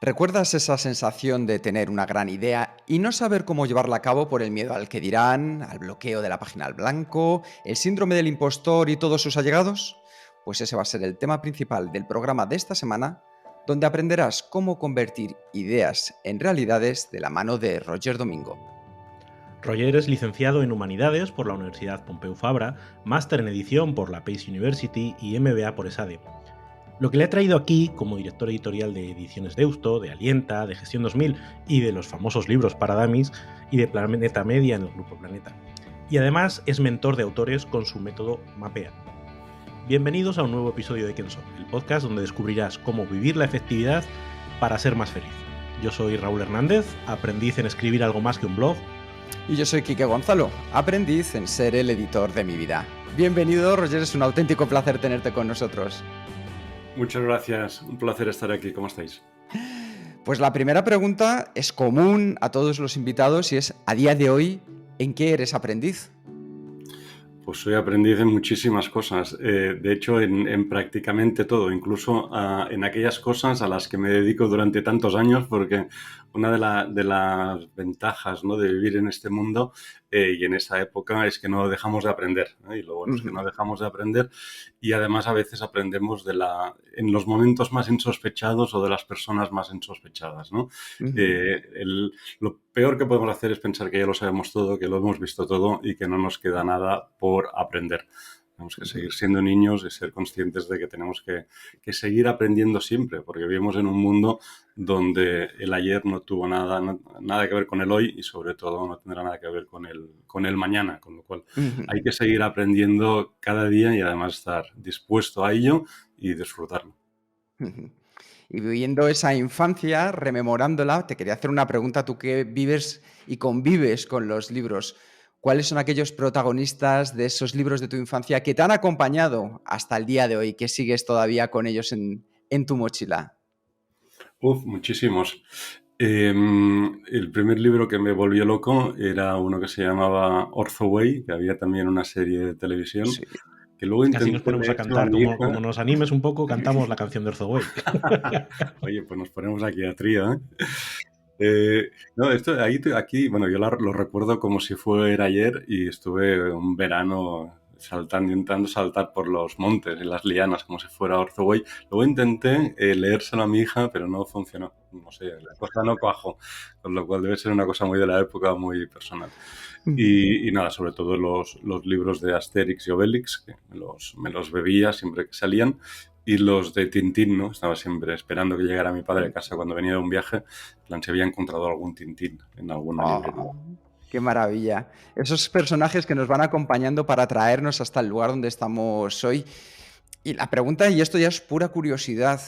¿Recuerdas esa sensación de tener una gran idea y no saber cómo llevarla a cabo por el miedo al que dirán, al bloqueo de la página al blanco, el síndrome del impostor y todos sus allegados? Pues ese va a ser el tema principal del programa de esta semana, donde aprenderás cómo convertir ideas en realidades de la mano de Roger Domingo. Roger es licenciado en Humanidades por la Universidad Pompeu Fabra, máster en edición por la Pace University y MBA por ESADE. Lo que le ha traído aquí como director editorial de Ediciones Deusto, de Alienta, de Gestión 2000 y de los famosos libros para Damis y de Planeta Media en el Grupo Planeta. Y además es mentor de autores con su método MAPEA. Bienvenidos a un nuevo episodio de Quién Soy, el podcast donde descubrirás cómo vivir la efectividad para ser más feliz. Yo soy Raúl Hernández, aprendiz en escribir algo más que un blog. Y yo soy Quique Gonzalo, aprendiz en ser el editor de mi vida. Bienvenido, Roger, es un auténtico placer tenerte con nosotros. Muchas gracias, un placer estar aquí, ¿cómo estáis? Pues la primera pregunta es común a todos los invitados y es, a día de hoy, ¿en qué eres aprendiz? Pues soy aprendiz en muchísimas cosas, de hecho en prácticamente todo, incluso en aquellas cosas a las que me dedico durante tantos años, porque una de las ventajas, ¿no?, de vivir en este mundo y en esa época es que no dejamos de aprender, ¿no? Y lo bueno es que no dejamos de aprender y además a veces aprendemos en los momentos más insospechados o de las personas más insospechadas, ¿no? Lo peor que podemos hacer es pensar que ya lo sabemos todo, que lo hemos visto todo y que no nos queda nada por aprender. Tenemos que seguir siendo niños y ser conscientes de que tenemos que seguir aprendiendo siempre, porque vivimos en un mundo donde el ayer no tuvo nada que ver con el hoy y sobre todo no tendrá nada que ver con el mañana, con lo cual hay que seguir aprendiendo cada día y además estar dispuesto a ello y disfrutarlo. Y viviendo esa infancia, rememorándola, te quería hacer una pregunta, tú que vives y convives con los libros. ¿Cuáles son aquellos protagonistas de esos libros de tu infancia que te han acompañado hasta el día de hoy, que sigues todavía con ellos en tu mochila? Muchísimos. El primer libro que me volvió loco era uno que se llamaba Orthoway, que había también una serie de televisión, Sí. que luego Casi nos intenté, ponemos de a hecho, a cantar, mi como hija. nos animes un poco, cantamos la canción de Orzoway. Oye, pues nos ponemos aquí a trío, ¿eh? No, aquí, bueno, yo lo recuerdo como si fuera ayer y estuve un verano intentando saltar por los montes y las lianas como si fuera Orzoway. Luego intenté leérselo a mi hija, pero no funcionó. No sé, la cosa no cuajó, con lo cual debe ser una cosa muy de la época, muy personal. Y nada, sobre todo los libros de Asterix y Obelix, que me los bebía siempre que salían, y los de Tintín, ¿no? Estaba siempre esperando que llegara mi padre a casa cuando venía de un viaje, en plan, si había encontrado algún Tintín en alguna librería. Oh, qué maravilla. Esos personajes que nos van acompañando para traernos hasta el lugar donde estamos hoy. Y la pregunta, y esto ya es pura curiosidad,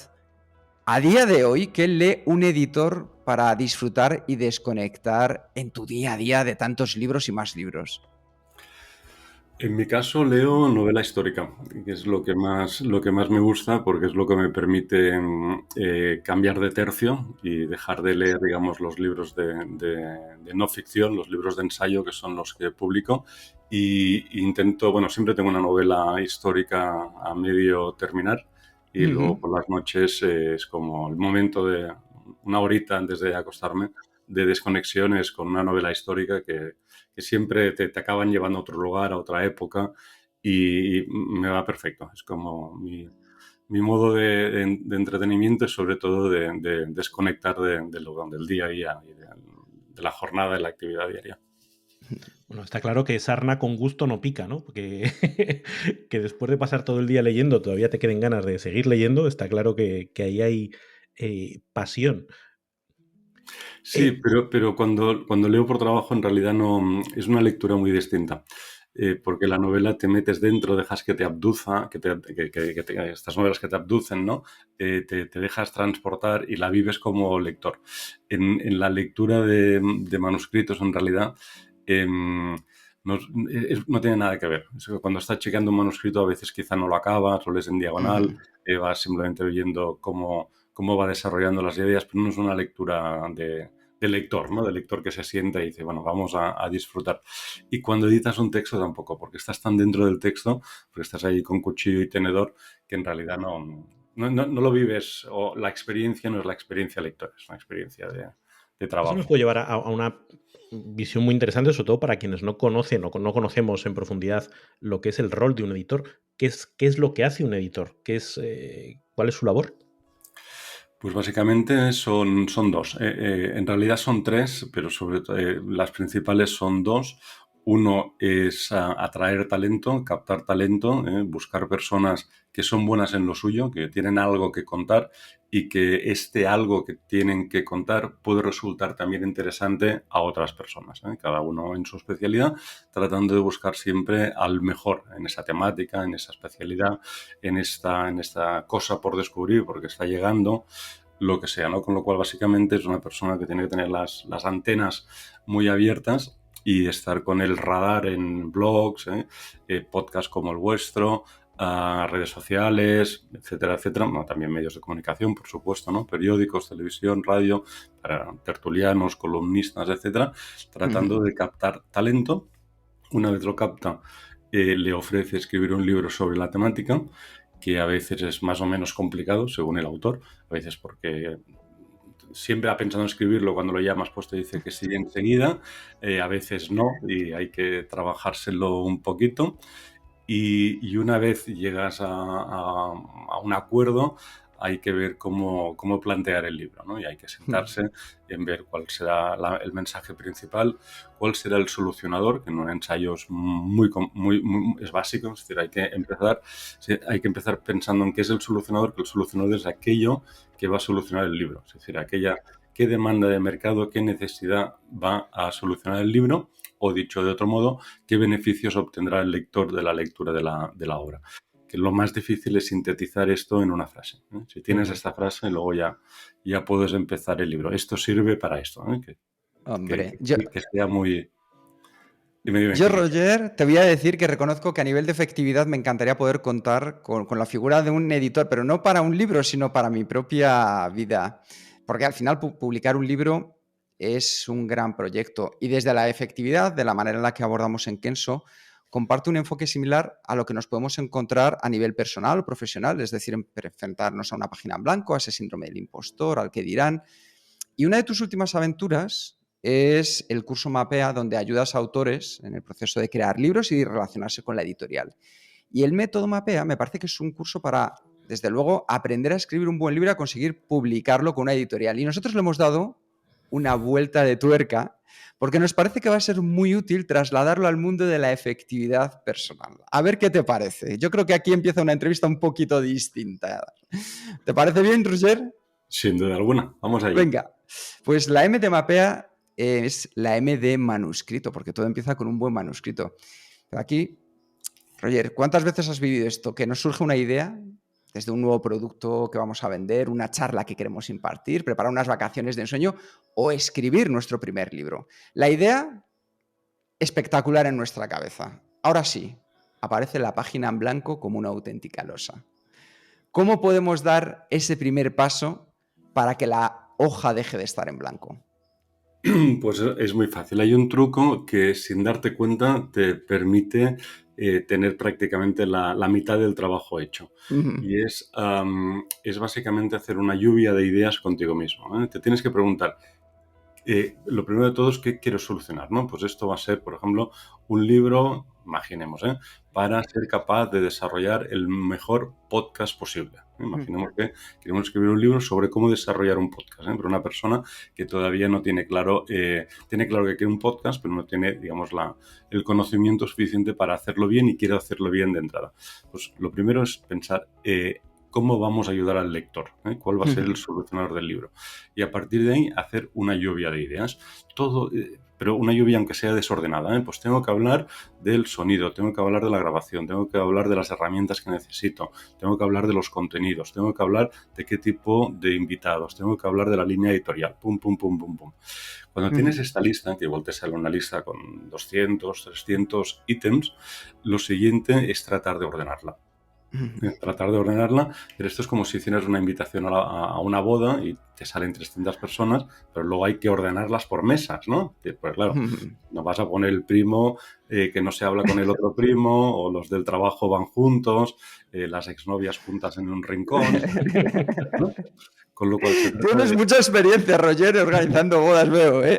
a día de hoy, ¿qué lee un editor para disfrutar y desconectar en tu día a día de tantos libros y más libros? En mi caso leo novela histórica, que es lo que más me gusta porque es lo que me permite cambiar de tercio y dejar de leer, digamos, los libros de no ficción, los libros de ensayo que son los que publico y intento, bueno, siempre tengo una novela histórica a medio terminar y luego Ujú. por las noches es como el momento de una horita antes de acostarme de desconexiones con una novela histórica que siempre te acaban llevando a otro lugar, a otra época, y me va perfecto. Es como mi modo de entretenimiento y sobre todo de desconectar del día a día y de la jornada, de la actividad diaria. Bueno, está claro que sarna con gusto no pica, ¿no? Porque que después de pasar todo el día leyendo todavía te queden ganas de seguir leyendo, está claro que ahí hay pasión. Sí, Eh, pero cuando leo por trabajo en realidad no es una lectura muy distinta. Porque la novela te metes dentro, dejas que te abduza, estas novelas que te abducen, ¿no? Te dejas transportar y la vives como lector. En la lectura de manuscritos, en realidad, em, no, no tiene nada que ver. Es que cuando estás chequeando un manuscrito, a veces quizá no lo acabas, lo lees en diagonal, Ujú. vas simplemente viendo cómo va desarrollando las ideas, pero no es una lectura de lector, ¿no? De lector que se sienta y dice, bueno, vamos a disfrutar. Y cuando editas un texto tampoco, porque estás tan dentro del texto, porque estás ahí con cuchillo y tenedor, que en realidad no lo vives, o la experiencia no es la experiencia lectora, es una experiencia de Eso nos trabajo. puede llevar a una visión muy interesante, sobre todo para quienes no conocen o no conocemos en profundidad lo que es el rol de un editor. ¿Qué es lo que hace un editor? ¿Cuál es su labor? Pues básicamente son dos. En realidad son tres, pero sobre todo las principales son dos. Uno es atraer talento, captar talento, buscar personas que son buenas en lo suyo, que tienen algo que contar y que este algo que tienen que contar puede resultar también interesante a otras personas, cada uno en su especialidad, tratando de buscar siempre al mejor en esa temática, en esa especialidad, en esta cosa por descubrir, porque está llegando lo que sea, ¿no? Con lo cual, básicamente, es una persona que tiene que tener las antenas muy abiertas y estar con el radar en blogs, podcasts como el vuestro, redes sociales, etcétera, etcétera. Bueno, también medios de comunicación, por supuesto, ¿no? Periódicos, televisión, radio, para tertulianos, columnistas, etcétera, tratando de captar talento. Una vez lo capta, le ofrece escribir un libro sobre la temática, que a veces es más o menos complicado según el autor, a veces porque siempre ha pensado en escribirlo, cuando lo llamas pues te dice que sí enseguida, a veces no y hay que trabajárselo un poquito y una vez llegas a un acuerdo hay que ver cómo plantear el libro, ¿no? Y hay que sentarse en ver cuál será el mensaje principal, cuál será el solucionador, que en un ensayo es es básico, es decir, hay que empezar pensando en qué es el solucionador, que el solucionador es aquello que va a solucionar el libro, es decir, qué demanda de mercado, qué necesidad va a solucionar el libro, o dicho de otro modo, qué beneficios obtendrá el lector de la lectura de la obra. Que lo más difícil es sintetizar esto en una frase, ¿eh? Si tienes esta frase, luego ya puedes empezar el libro. Esto sirve para esto, ¿eh? Hombre, Que sea muy... Dime, yo, Quique. Roger, te voy a decir que reconozco que a nivel de efectividad me encantaría poder contar con la figura de un editor, pero no para un libro, sino para mi propia vida. Porque al final publicar un libro es un gran proyecto. Y desde la efectividad, de la manera en la que abordamos en Kenso, comparto un enfoque similar a lo que nos podemos encontrar a nivel personal o profesional, es decir, enfrentarnos a una página en blanco, a ese síndrome del impostor, al que dirán. Y una de tus últimas aventuras es el curso Mapea, donde ayudas a autores en el proceso de crear libros y relacionarse con la editorial. Y el método Mapea me parece que es un curso para, desde luego, aprender a escribir un buen libro y a conseguir publicarlo con una editorial. Y nosotros le hemos dado una vuelta de tuerca porque nos parece que va a ser muy útil trasladarlo al mundo de la efectividad personal. A ver qué te parece. Yo creo que aquí empieza una entrevista un poquito distinta. ¿Te parece bien, Roger? Sin duda alguna. Vamos allá. Venga, pues la M de Mapea es la M de manuscrito, porque todo empieza con un buen manuscrito. Pero aquí, Roger, ¿cuántas veces has vivido esto? Que nos surge una idea desde un nuevo producto que vamos a vender, una charla que queremos impartir, preparar unas vacaciones de ensueño o escribir nuestro primer libro. La idea espectacular en nuestra cabeza. Ahora sí, aparece la página en blanco como una auténtica losa. ¿Cómo podemos dar ese primer paso para que la hoja deje de estar en blanco? Pues es muy fácil. Hay un truco que sin darte cuenta te permite tener prácticamente la mitad del trabajo hecho. Y es básicamente hacer una lluvia de ideas contigo mismo, ¿eh? Te tienes que preguntar, lo primero de todo es qué quiero solucionar, ¿no? Pues esto va a ser, por ejemplo, un libro, imaginemos, para ser capaz de desarrollar el mejor podcast posible. Imaginemos que queremos escribir un libro sobre cómo desarrollar un podcast, pero una persona que todavía no tiene claro, tiene claro que quiere un podcast, pero no tiene, digamos, el conocimiento suficiente para hacerlo bien y quiere hacerlo bien de entrada. Pues lo primero es pensar cómo vamos a ayudar al lector, cuál va a ser el solucionador del libro. Y a partir de ahí hacer una lluvia de ideas. Todo, pero una lluvia aunque sea desordenada. Pues tengo que hablar del sonido, tengo que hablar de la grabación, tengo que hablar de las herramientas que necesito, tengo que hablar de los contenidos, tengo que hablar de qué tipo de invitados, tengo que hablar de la línea editorial, pum, pum, pum, pum, pum. Cuando tienes esta lista, que igual te sale una lista con 200, 300 ítems, lo siguiente es tratar de ordenarla. Tratar de ordenarla, pero esto es como si hicieras una invitación a una boda y te salen 300 personas, pero luego hay que ordenarlas por mesas, ¿no? Pues claro, no vas a poner el primo que no se habla con el otro primo, o los del trabajo van juntos, las exnovias juntas en un rincón, ¿no? Con lo cual se trata Tienes de... mucha experiencia, Roger, organizando bodas, veo, ¿eh?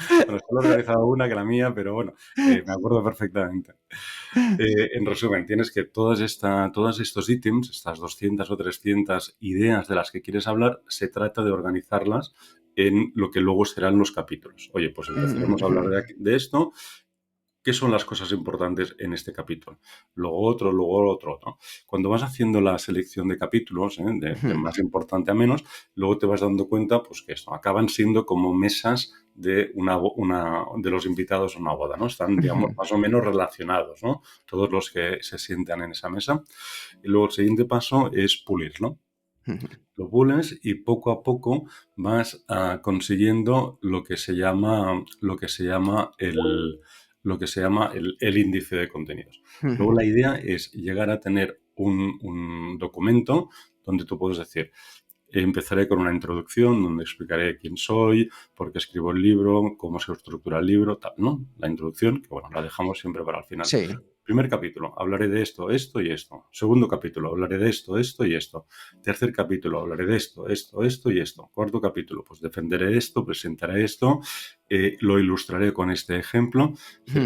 Bueno, solo he organizado una que la mía, pero bueno, me acuerdo perfectamente. En resumen, tienes que todos estos ítems, estas 200 o 300 ideas de las que quieres hablar, se trata de organizarlas en lo que luego serán los capítulos. Oye, pues empezaremos a hablar de esto. ¿Qué son las cosas importantes en este capítulo? Luego otro, ¿no? Cuando vas haciendo la selección de capítulos, de más importante a menos, luego te vas dando cuenta pues, que esto acaban siendo como mesas de de los invitados a una boda, ¿no? Están, digamos, más o menos relacionados, ¿no? Todos los que se sientan en esa mesa. Y luego el siguiente paso es pulirlo. Lo pules y poco a poco vas consiguiendo lo que se llama el índice de contenidos. Luego la idea es llegar a tener un documento donde tú puedes decir, empezaré con una introducción donde explicaré quién soy, por qué escribo el libro, cómo se estructura el libro, tal, ¿no? La introducción, que bueno, la dejamos siempre para el final. Sí. Primer capítulo, hablaré de esto, esto y esto. Segundo capítulo, hablaré de esto, esto y esto. Tercer capítulo, hablaré de esto, esto, esto y esto. Cuarto capítulo, pues defenderé esto, presentaré esto, lo ilustraré con este ejemplo.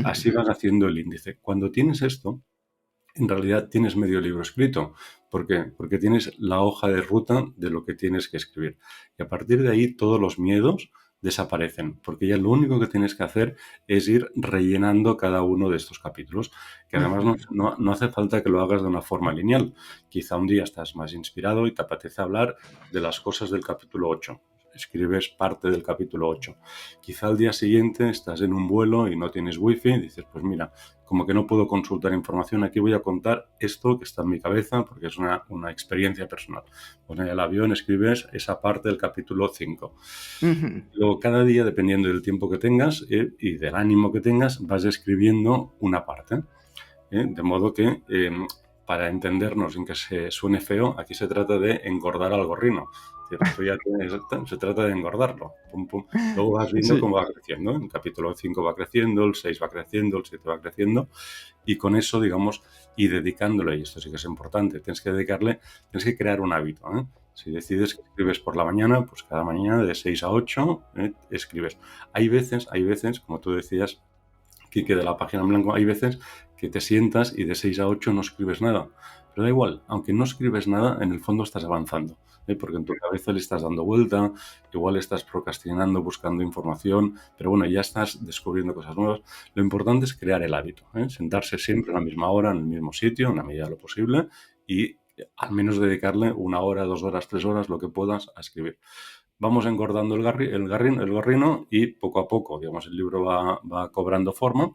Así vas haciendo el índice. Cuando tienes esto, en realidad tienes medio libro escrito. ¿Por qué? Porque tienes la hoja de ruta de lo que tienes que escribir. Y a partir de ahí todos los miedos desaparecen, porque ya lo único que tienes que hacer es ir rellenando cada uno de estos capítulos, que además no hace falta que lo hagas de una forma lineal. Quizá un día estás más inspirado y te apetece hablar de las cosas del capítulo 8. Escribes parte del capítulo 8. Quizá al día siguiente estás en un vuelo y no tienes wifi y dices, pues mira, como que no puedo consultar información, aquí voy a contar esto que está en mi cabeza porque es una experiencia personal. Pues en el avión escribes esa parte del capítulo 5. Luego cada día, dependiendo del tiempo que tengas y del ánimo que tengas, vas escribiendo una parte. De modo que, para entendernos sin que se suene feo, aquí se trata de engordar al gorrino. Se trata de engordarlo. Pum, pum. Luego vas viendo Sí. cómo va creciendo. El capítulo 5 va creciendo, el 6 va creciendo, el 7 va creciendo. Y con eso, digamos, y dedicándole, y esto sí que es importante, tienes que crear un hábito. Si decides que escribes por la mañana, pues cada mañana de 6 a 8 escribes. Hay veces, como tú decías, Quique, de la página en blanco, hay veces que te sientas y de 6 a 8 no escribes nada. Pero da igual, aunque no escribes nada, en el fondo estás avanzando, porque en tu cabeza le estás dando vuelta, igual estás procrastinando, buscando información, pero bueno, ya estás descubriendo cosas nuevas. Lo importante es crear el hábito, sentarse siempre a la misma hora, en el mismo sitio, en la medida de lo posible, y al menos dedicarle 1 hora, 2 horas, 3 horas, lo que puedas, a escribir. Vamos engordando el gorrino y poco a poco, digamos, el libro va cobrando forma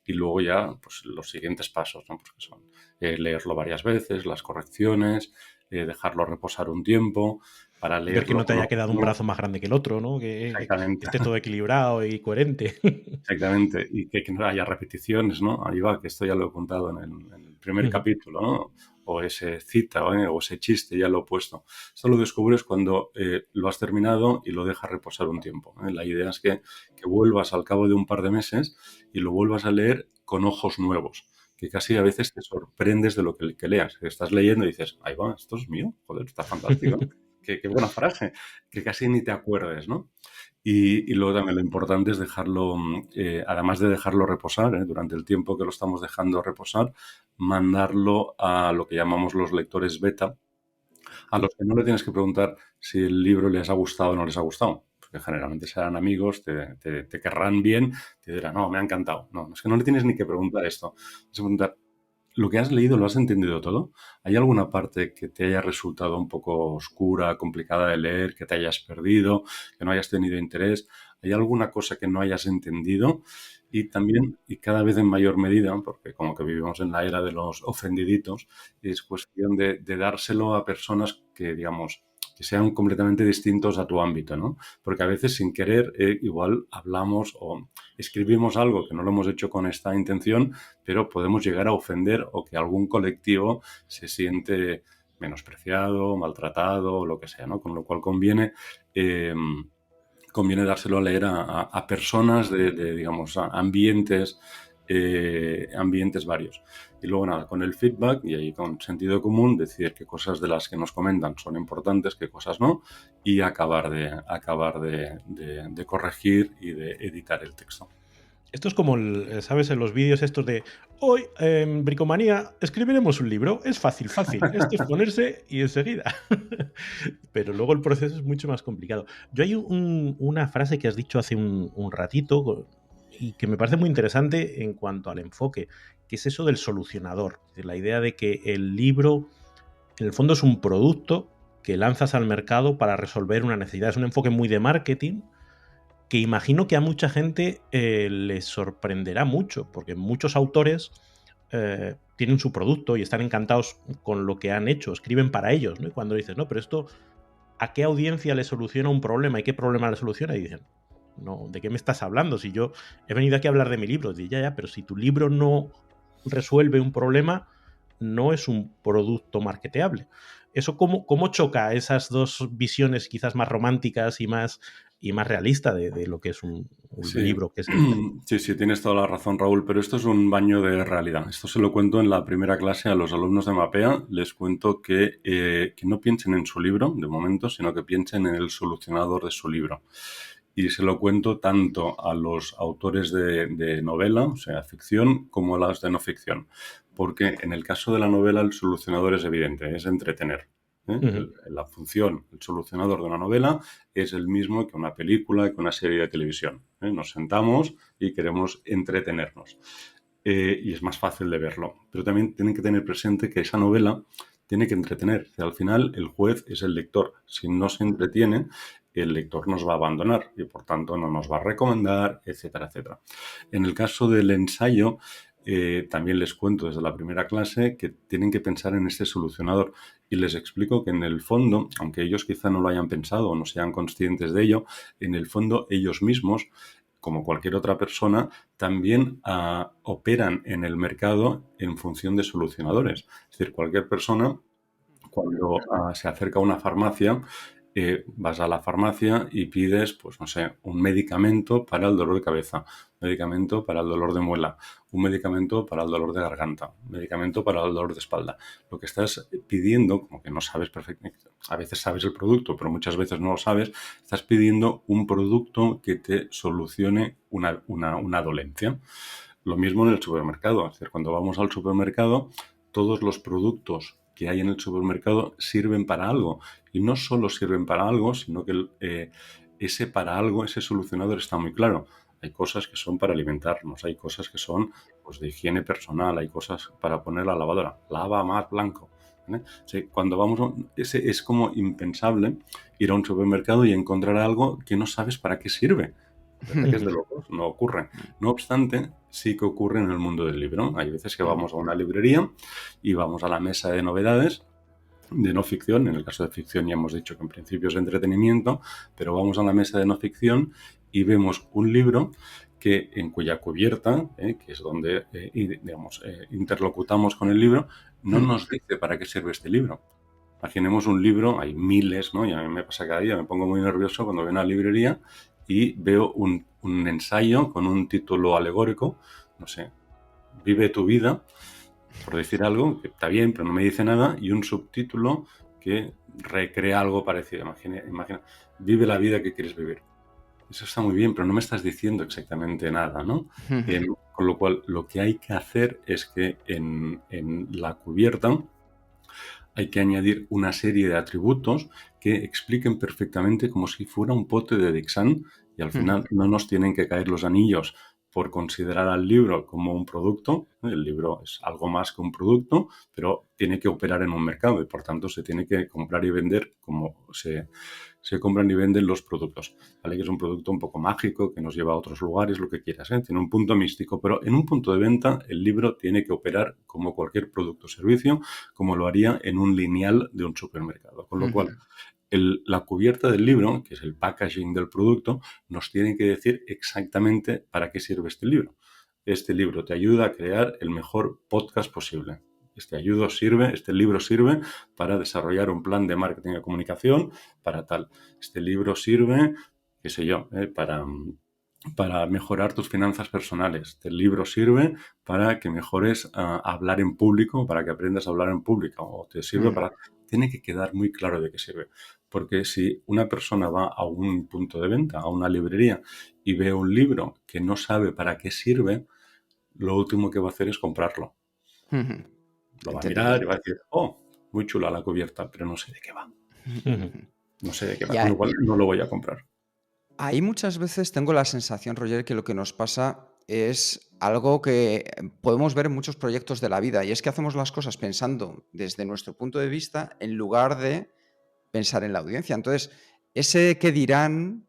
y luego ya, pues, los siguientes pasos, ¿no? Pues que son leerlo varias veces, las correcciones, dejarlo reposar un tiempo para Ver que leerlo no te con haya ojos quedado un nuevos. brazo más grande que el otro, ¿no? Que Exactamente. esté todo equilibrado y coherente. Exactamente, y que no haya repeticiones, ¿no? Ahí va, que esto ya lo he contado en el primer capítulo, ¿no? O ese cita, o ese chiste, ya lo he puesto. Esto lo descubres cuando lo has terminado y lo dejas reposar un tiempo. La idea es que vuelvas al cabo de un par de meses y lo vuelvas a leer con ojos nuevos, que casi a veces te sorprendes de lo que leas. Que estás leyendo y dices, ahí va, esto es mío, joder, está fantástico. Qué buena frase, que casi ni te acuerdes, ¿no? Y luego también lo importante es dejarlo, además de dejarlo reposar, durante el tiempo que lo estamos dejando reposar, mandarlo a lo que llamamos los lectores beta, a los que no le tienes que preguntar si el libro les ha gustado o no les ha gustado, porque generalmente serán amigos, te querrán bien, te dirán, no, me ha encantado. No, es que no le tienes ni que preguntar esto. Es preguntar, ¿lo que has leído lo has entendido todo? ¿Hay alguna parte que te haya resultado un poco oscura, complicada de leer, que te hayas perdido, que no hayas tenido interés? ¿Hay alguna cosa que no hayas entendido? Y también, y cada vez en mayor medida, porque como que vivimos en la era de los ofendiditos, es cuestión de dárselo a personas que, digamos, que sean completamente distintos a tu ámbito, ¿no? Porque a veces sin querer igual hablamos o escribimos algo que no lo hemos hecho con esta intención, pero podemos llegar a ofender o que algún colectivo se siente menospreciado, maltratado o lo que sea, ¿no? Con lo cual conviene dárselo a leer a personas digamos, a ambientes varios. Y luego nada, con el feedback y ahí con sentido común, decir qué cosas de las que nos comentan son importantes, qué cosas no, y acabar de corregir y de editar el texto. Esto es como, ¿sabes? En los vídeos estos de hoy en Bricomanía escribiremos un libro. Es fácil. Esto es ponerse y enseguida. Pero luego el proceso es mucho más complicado. Yo hay una frase que has dicho hace un ratito y que me parece muy interesante en cuanto al enfoque, que es eso del solucionador. La idea de que el libro, en el fondo, es un producto que lanzas al mercado para resolver una necesidad. Es un enfoque muy de marketing, que imagino que a mucha gente les sorprenderá mucho, porque muchos autores tienen su producto y están encantados con lo que han hecho, escriben para ellos, ¿no? Y cuando dices, no, pero esto, ¿a qué audiencia le soluciona un problema y qué problema le soluciona? Y dicen, no, ¿de qué me estás hablando? Si yo he venido aquí a hablar de mi libro, y ya, pero si tu libro no resuelve un problema, no es un producto marketeable. ¿Eso cómo choca esas dos visiones quizás más románticas y más realistas de lo que es un libro que es literatura? Sí, tienes toda la razón, Raúl, pero esto es un baño de realidad. Esto se lo cuento en la primera clase a los alumnos de Mapea. Les cuento que no piensen en su libro, de momento, sino que piensen en el solucionador de su libro. Y se lo cuento tanto a los autores de novela, o sea, ficción, como a los de no ficción. Porque en el caso de la novela el solucionador es evidente, es entretener. La función, el solucionador de una novela es el mismo que una película, que una serie de televisión. Nos sentamos y queremos entretenernos. Y es más fácil de verlo. Pero también tienen que tener presente que esa novela tiene que entretener. Al final, el juez es el lector. Si no se entretiene, el lector nos va a abandonar y, por tanto, no nos va a recomendar, etcétera, etcétera. En el caso del ensayo, también les cuento desde la primera clase que tienen que pensar en este solucionador y les explico que en el fondo, aunque ellos quizá no lo hayan pensado o no sean conscientes de ello, en el fondo ellos mismos, como cualquier otra persona, también operan en el mercado en función de solucionadores. Es decir, cualquier persona, cuando se acerca a una farmacia, vas a la farmacia y pides, pues no sé, un medicamento para el dolor de cabeza, un medicamento para el dolor de muela, un medicamento para el dolor de garganta, un medicamento para el dolor de espalda. Lo que estás pidiendo, como que no sabes perfectamente, a veces sabes el producto, pero muchas veces no lo sabes, estás pidiendo un producto que te solucione una dolencia. Lo mismo en el supermercado, es decir, cuando vamos al supermercado, todos los productos que hay en el supermercado sirven para algo. Y no solo sirven para algo, sino que ese para algo, ese solucionador está muy claro. Hay cosas que son para alimentarnos, hay cosas que son pues, de higiene personal, hay cosas para poner la lavadora. Lava más blanco. ¿Vale? O sea, cuando vamos, es como impensable ir a un supermercado y encontrar algo que no sabes para qué sirve. Que es de locos, no ocurre. No obstante, sí que ocurre en el mundo del libro. Hay veces que vamos a una librería y vamos a la mesa de novedades de no ficción. En el caso de ficción ya hemos dicho que en principio es entretenimiento, pero vamos a la mesa de no ficción y vemos un libro en cuya cubierta, que es donde interlocutamos con el libro, no nos dice para qué sirve este libro. Imaginemos un libro, hay miles, ¿no? Y a mí me pasa cada día, me pongo muy nervioso cuando voy a una librería y veo un ensayo con un título alegórico, no sé, vive tu vida, por decir algo, que está bien, pero no me dice nada, y un subtítulo que recrea algo parecido. Imagina, vive la vida que quieres vivir. Eso está muy bien, pero no me estás diciendo exactamente nada, ¿no? Con lo cual, lo que hay que hacer es que en la cubierta hay que añadir una serie de atributos que expliquen perfectamente como si fuera un pote de Dixan y al final no nos tienen que caer los anillos por considerar al libro como un producto. El libro es algo más que un producto, pero tiene que operar en un mercado y por tanto se tiene que comprar y vender como se compran y venden los productos. ¿Vale? Que es un producto un poco mágico que nos lleva a otros lugares, lo que quieras, ¿eh? Tiene un punto místico, pero en un punto de venta el libro tiene que operar como cualquier producto o servicio, como lo haría en un lineal de un supermercado. Con lo cual, la cubierta del libro, que es el packaging del producto, nos tiene que decir exactamente para qué sirve este libro. Este libro te ayuda a crear el mejor podcast posible. Este libro sirve para desarrollar un plan de marketing y comunicación para tal. Este libro sirve, qué sé yo, para mejorar tus finanzas personales. Este libro sirve para que mejores hablar en público, para que aprendas a hablar en público. O te sirve para... Tiene que quedar muy claro de qué sirve. Porque si una persona va a un punto de venta, a una librería, y ve un libro que no sabe para qué sirve, lo último que va a hacer es comprarlo. Lo va a mirar y va a decir, oh, muy chula la cubierta, pero no sé de qué va. No sé de qué va, con lo cual no lo voy a comprar. Ahí muchas veces tengo la sensación, Roger, que lo que nos pasa es algo que podemos ver en muchos proyectos de la vida, y es que hacemos las cosas pensando desde nuestro punto de vista en lugar de pensar en la audiencia. Entonces, ese qué dirán,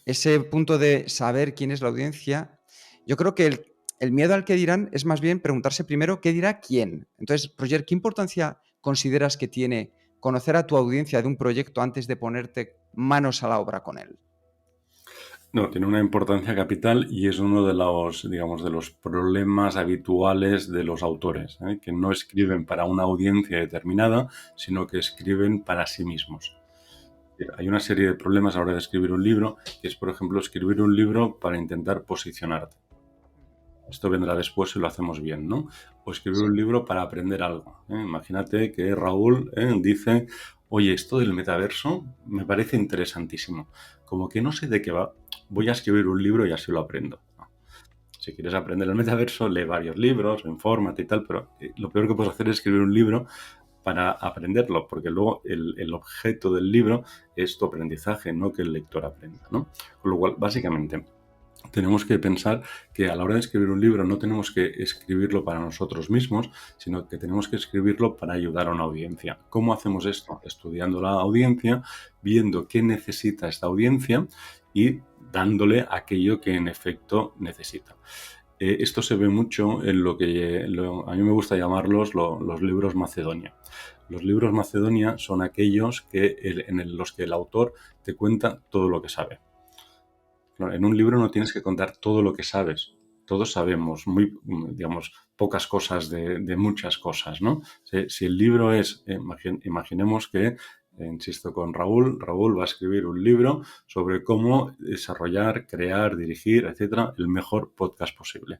ese punto de saber quién es la audiencia, yo creo que el miedo al qué dirán es más bien preguntarse primero qué dirá quién. Entonces, Roger, ¿qué importancia consideras que tiene conocer a tu audiencia de un proyecto antes de ponerte manos a la obra con él? No, tiene una importancia capital y es uno de los, digamos, de los problemas habituales de los autores, que no escriben para una audiencia determinada, sino que escriben para sí mismos. Hay una serie de problemas a la hora de escribir un libro, que es, por ejemplo, escribir un libro para intentar posicionarte. Esto vendrá después si lo hacemos bien, ¿no? O escribir un libro para aprender algo. Imagínate que Raúl dice, oye, esto del metaverso me parece interesantísimo. Como que no sé de qué va, voy a escribir un libro y así lo aprendo. No. Si quieres aprender el metaverso, lee varios libros, infórmate y tal, pero lo peor que puedes hacer es escribir un libro para aprenderlo, porque luego el objeto del libro es tu aprendizaje, no que el lector aprenda, ¿no? Con lo cual, básicamente, tenemos que pensar que a la hora de escribir un libro no tenemos que escribirlo para nosotros mismos, sino que tenemos que escribirlo para ayudar a una audiencia. ¿Cómo hacemos esto? Estudiando la audiencia, viendo qué necesita esta audiencia y dándole aquello que en efecto necesita. Esto se ve mucho en lo que a mí me gusta llamarlos los libros Macedonia. Los libros Macedonia son aquellos en los que el autor te cuenta todo lo que sabe. En un libro no tienes que contar todo lo que sabes. Todos sabemos pocas cosas de muchas cosas, ¿no? Si el libro es, imaginemos que, insisto con Raúl va a escribir un libro sobre cómo desarrollar, crear, dirigir, etcétera, el mejor podcast posible.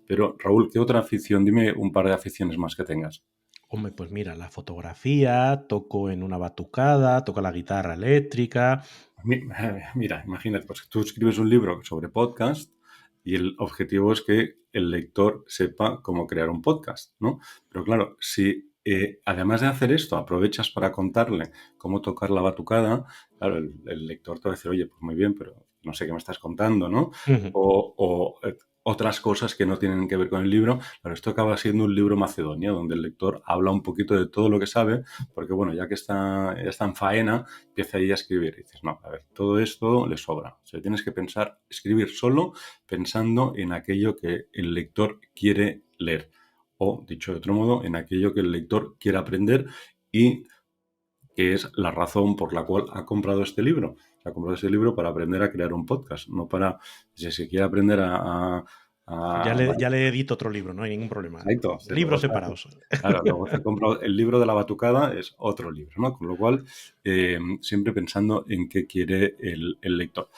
Pero, Raúl, ¿qué otra afición? Dime un par de aficiones más que tengas. Hombre, pues mira, la fotografía, toco en una batucada, toco la guitarra eléctrica. Mira, imagínate, pues tú escribes un libro sobre podcast y el objetivo es que el lector sepa cómo crear un podcast, ¿no? Pero claro, si además de hacer esto aprovechas para contarle cómo tocar la batucada, claro, el lector te va a decir, oye, pues muy bien, pero no sé qué me estás contando, ¿no? O otras cosas que no tienen que ver con el libro. Pero esto acaba siendo un libro Macedonia, donde el lector habla un poquito de todo lo que sabe, porque bueno, ya que está en faena, empieza ahí a escribir. Y dices, no, a ver, todo esto le sobra. O sea, tienes que escribir solo pensando en aquello que el lector quiere leer. O, dicho de otro modo, en aquello que el lector quiere aprender y que es la razón por la cual ha comprado este libro. Ha comprado este libro para aprender a crear un podcast, no para, si se quiere aprender Ya le edito otro libro, no hay ningún problema. Exacto. Libros separados. Claro, luego se compra el libro de la batucada, es otro libro, ¿no? Con lo cual, siempre pensando en qué quiere el lector.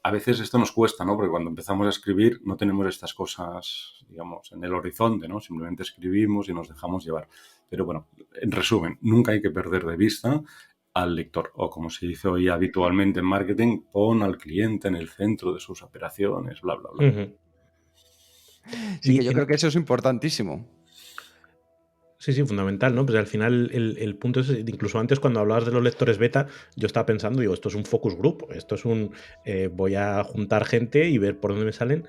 A veces esto nos cuesta, ¿no? Porque cuando empezamos a escribir no tenemos estas cosas, digamos, en el horizonte, ¿no? Simplemente escribimos y nos dejamos llevar. Pero bueno, en resumen, nunca hay que perder de vista al lector. O como se dice hoy habitualmente en marketing, pon al cliente en el centro de sus operaciones, bla, bla, bla. Sí, que yo creo que eso es importantísimo. Sí, fundamental, ¿no? Pues al final el punto es, incluso antes cuando hablabas de los lectores beta, yo estaba pensando, digo, esto es un focus group, esto es voy a juntar gente y ver por dónde me salen.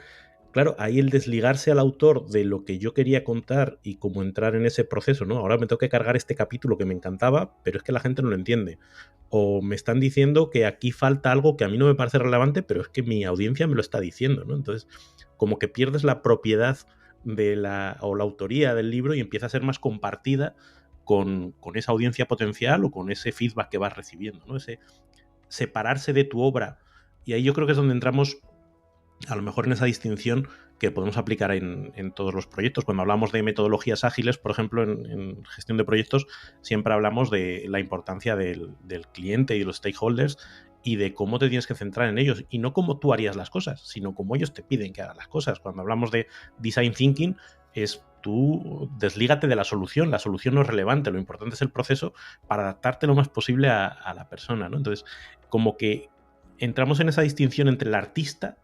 Claro, ahí el desligarse al autor de lo que yo quería contar y cómo entrar en ese proceso, ¿no? Ahora me tengo que cargar este capítulo que me encantaba, pero es que la gente no lo entiende. O me están diciendo que aquí falta algo que a mí no me parece relevante, pero es que mi audiencia me lo está diciendo, ¿no? Entonces, como que pierdes la propiedad la autoría del libro y empieza a ser más compartida con esa audiencia potencial o con ese feedback que vas recibiendo, ¿no? separarse de tu obra. Y ahí yo creo que es donde entramos a lo mejor en esa distinción que podemos aplicar en todos los proyectos. Cuando hablamos de metodologías ágiles, por ejemplo, en gestión de proyectos, siempre hablamos de la importancia del cliente y de los stakeholders y de cómo te tienes que centrar en ellos, y no cómo tú harías las cosas, sino cómo ellos te piden que hagas las cosas. Cuando hablamos de design thinking, es tú deslígate de la solución no es relevante, lo importante es el proceso para adaptarte lo más posible a la persona, ¿no? Entonces, como que entramos en esa distinción entre el artista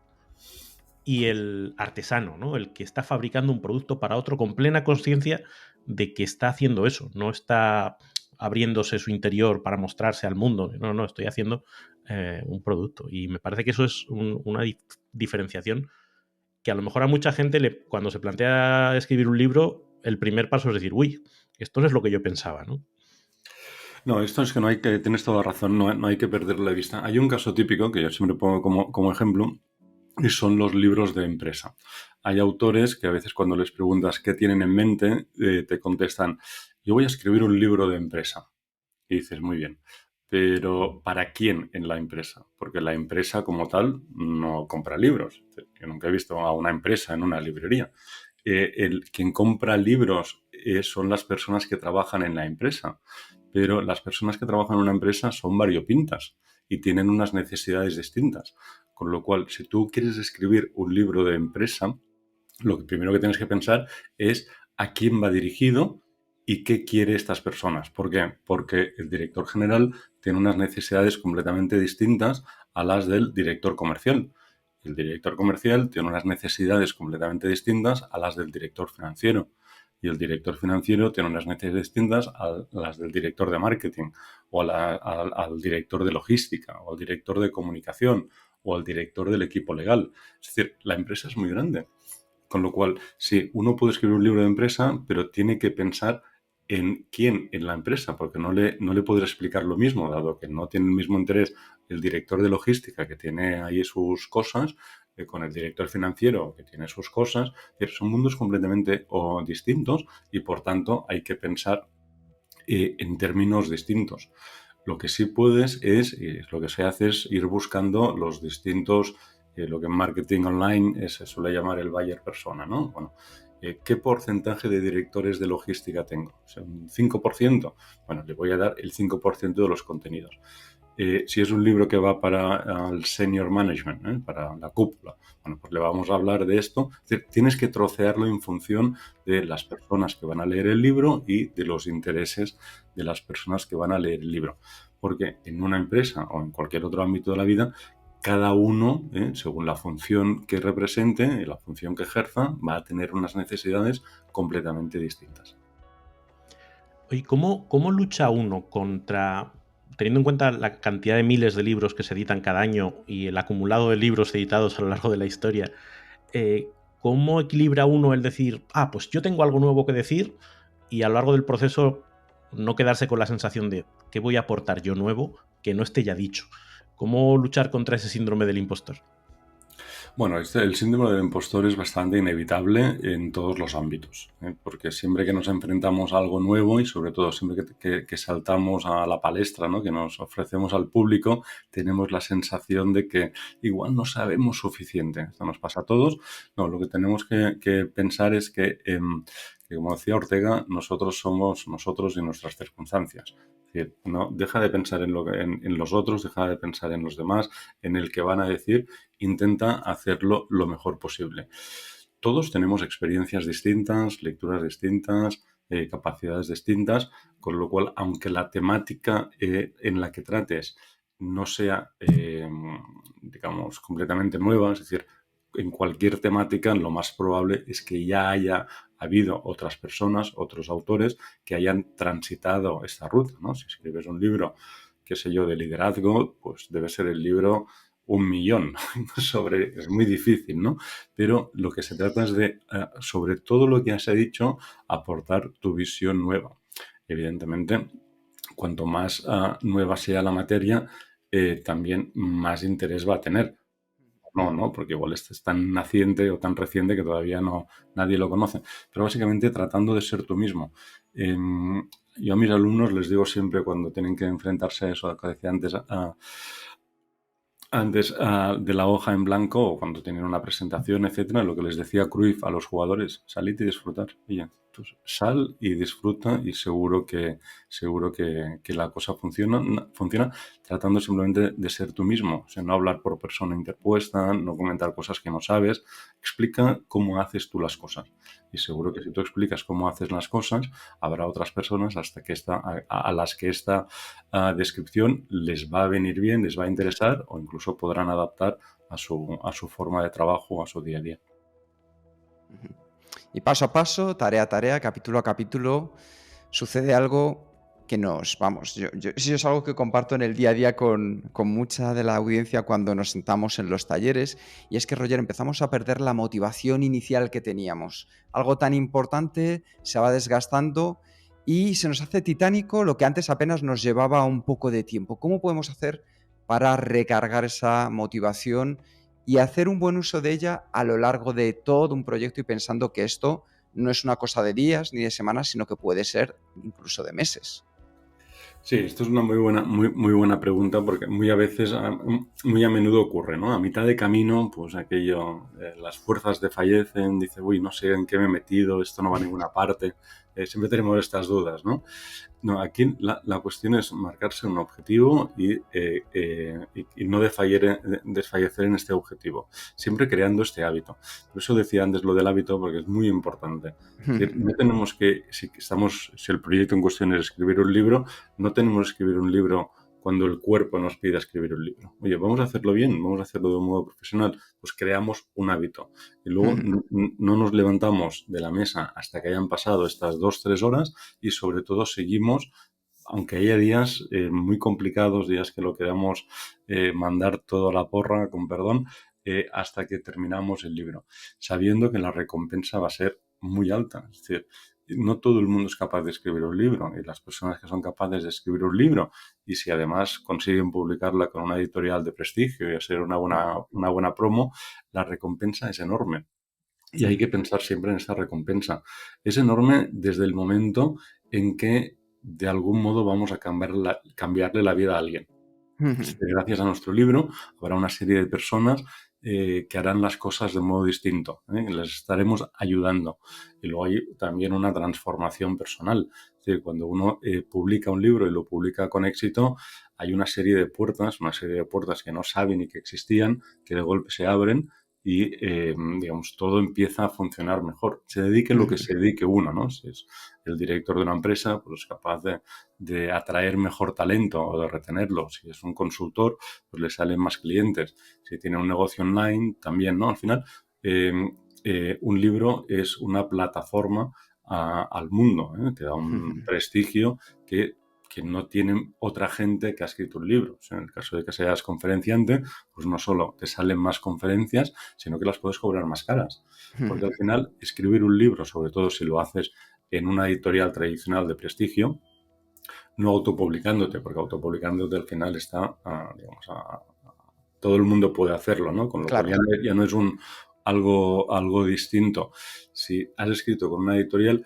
y el artesano, ¿no? El que está fabricando un producto para otro con plena conciencia de que está haciendo eso, no está abriéndose su interior para mostrarse al mundo, no, estoy haciendo un producto. Y me parece que eso es una diferenciación que a lo mejor a mucha gente, cuando se plantea escribir un libro, el primer paso es decir, uy, esto no es lo que yo pensaba, ¿no? No, esto es que no hay que, tienes toda razón, no hay que perderlo de vista. Hay un caso típico que yo siempre pongo como ejemplo, y son los libros de empresa. Hay autores que a veces cuando les preguntas qué tienen en mente, te contestan, yo voy a escribir un libro de empresa. Y dices, muy bien, pero ¿para quién en la empresa? Porque la empresa como tal no compra libros. Yo nunca he visto a una empresa en una librería. Quien compra libros son las personas que trabajan en la empresa, pero las personas que trabajan en una empresa son variopintas y tienen unas necesidades distintas. Con lo cual, si tú quieres escribir un libro de empresa, lo primero que tienes que pensar es a quién va dirigido y qué quiere estas personas. ¿Por qué? Porque el director general tiene unas necesidades completamente distintas a las del director comercial. El director comercial tiene unas necesidades completamente distintas a las del director financiero. Y el director financiero tiene unas necesidades distintas a las del director de marketing, o al director de logística, o al director de comunicación, o al director del equipo legal. Es decir, la empresa es muy grande. Con lo cual, sí, uno puede escribir un libro de empresa, pero tiene que pensar en quién en la empresa, porque no le podrá explicar lo mismo, dado que no tiene el mismo interés el director de logística, que tiene ahí sus cosas, con el director financiero, que tiene sus cosas. Son mundos completamente distintos y, por tanto, hay que pensar en términos distintos. Lo que sí puedes lo que se hace es ir buscando los distintos, lo que en marketing online se suele llamar el buyer persona, ¿no? Bueno, ¿qué porcentaje de directores de logística tengo? O sea, un 5%. Bueno, le voy a dar el 5% de los contenidos. Si es un libro que va para el senior management, para la cúpula, bueno, pues le vamos a hablar de esto. Es decir, tienes que trocearlo en función de las personas que van a leer el libro y de los intereses de las personas que van a leer el libro. Porque en una empresa o en cualquier otro ámbito de la vida, cada uno, según la función que represente y la función que ejerza, va a tener unas necesidades completamente distintas. Oye, ¿cómo lucha uno contra, teniendo en cuenta la cantidad de miles de libros que se editan cada año y el acumulado de libros editados a lo largo de la historia, cómo equilibra uno el decir, pues yo tengo algo nuevo que decir, y a lo largo del proceso no quedarse con la sensación de qué voy a aportar yo nuevo que no esté ya dicho? ¿Cómo luchar contra ese síndrome del impostor? Bueno, el síndrome del impostor es bastante inevitable en todos los ámbitos, porque siempre que nos enfrentamos a algo nuevo y sobre todo siempre que saltamos a la palestra, ¿no? Que nos ofrecemos al público, tenemos la sensación de que igual no sabemos suficiente. Esto nos pasa a todos. No, lo que tenemos que pensar es que, como decía Ortega, nosotros somos nosotros y nuestras circunstancias. Es decir, no, deja de pensar en los otros, deja de pensar en los demás, en el que van a decir, intenta hacerlo lo mejor posible. Todos tenemos experiencias distintas, lecturas distintas, capacidades distintas, con lo cual, aunque la temática en la que trates no sea, digamos, completamente nueva, es decir, en cualquier temática lo más probable es que ya haya habido otras personas, otros autores que hayan transitado esta ruta, ¿no? Si escribes un libro, qué sé yo, de liderazgo, pues debe ser el libro 1.000.000 es muy difícil, ¿no? Pero lo que se trata es de, sobre todo lo que se ha dicho, aportar tu visión nueva. Evidentemente, cuanto más nueva sea la materia, también más interés va a tener. No, porque igual este es tan naciente o tan reciente que todavía nadie lo conoce. Pero básicamente tratando de ser tú mismo. Yo a mis alumnos les digo siempre cuando tienen que enfrentarse a eso que decía antes, antes de la hoja en blanco o cuando tienen una presentación, etcétera, lo que les decía Cruyff a los jugadores, salid y disfrutar. Y ya, tú sal y disfruta y seguro que la cosa funciona tratando simplemente de ser tú mismo. O sea, no hablar por persona interpuesta, no comentar cosas que no sabes. Explica cómo haces tú las cosas. Y seguro que si tú explicas cómo haces las cosas, habrá otras personas a las que esta descripción les va a venir bien, les va a interesar o incluso podrán adaptar a su forma de trabajo o a su día a día. Y paso a paso, tarea a tarea, capítulo a capítulo, sucede algo que eso es algo que comparto en el día a día con mucha de la audiencia cuando nos sentamos en los talleres, y es que, Roger, empezamos a perder la motivación inicial que teníamos. Algo tan importante se va desgastando y se nos hace titánico lo que antes apenas nos llevaba un poco de tiempo. ¿Cómo podemos hacer para recargar esa motivación y hacer un buen uso de ella a lo largo de todo un proyecto, y pensando que esto no es una cosa de días ni de semanas, sino que puede ser incluso de meses? Sí, esto es una muy buena pregunta porque muy a menudo ocurre, ¿no? A mitad de camino, pues las fuerzas desfallecen, dice, uy, no sé en qué me he metido, esto no va a ninguna parte. Siempre tenemos estas dudas, ¿no? No, aquí la cuestión es marcarse un objetivo y no desfallecer en este objetivo, siempre creando este hábito. Por eso decía antes lo del hábito, porque es muy importante. Es decir, no tenemos que, si el proyecto en cuestión es escribir un libro, no tenemos que escribir un libro cuando el cuerpo nos pida escribir un libro. Oye, vamos a hacerlo bien, vamos a hacerlo de un modo profesional, pues creamos un hábito. Y luego no nos levantamos de la mesa hasta que hayan pasado estas 2-3 horas y sobre todo seguimos, aunque haya días muy complicados, días que lo queramos mandar todo a la porra, con perdón, hasta que terminamos el libro, sabiendo que la recompensa va a ser muy alta. Es decir, no todo el mundo es capaz de escribir un libro, y las personas que son capaces de escribir un libro, y si además consiguen publicarla con una editorial de prestigio y hacer una buena promo, la recompensa es enorme. Y hay que pensar siempre en esta recompensa. Es enorme desde el momento en que de algún modo vamos a cambiarle la vida a alguien. Gracias a nuestro libro habrá una serie de personas que harán las cosas de modo distinto. Les estaremos ayudando. Y luego hay también una transformación personal. Es decir, cuando uno publica un libro y lo publica con éxito, hay una serie de puertas que no saben ni que existían, que de golpe se abren y, digamos, todo empieza a funcionar mejor. Se dedique lo que se dedique uno, ¿no? Si es el director de una empresa, pues es capaz de atraer mejor talento o de retenerlo. Si es un consultor, pues le salen más clientes. Si tiene un negocio online, también, ¿no? Al final, un libro es una plataforma al mundo, ¿eh? Te da un prestigio que no tiene otra gente que ha escrito un libro. O sea, en el caso de que seas conferenciante, pues no solo te salen más conferencias, sino que las puedes cobrar más caras. Porque al final, escribir un libro, sobre todo si lo haces en una editorial tradicional de prestigio, no autopublicándote, porque autopublicándote al final está, todo el mundo puede hacerlo, ¿no? Con lo Claro. cual ya no es algo distinto. Si has escrito con una editorial,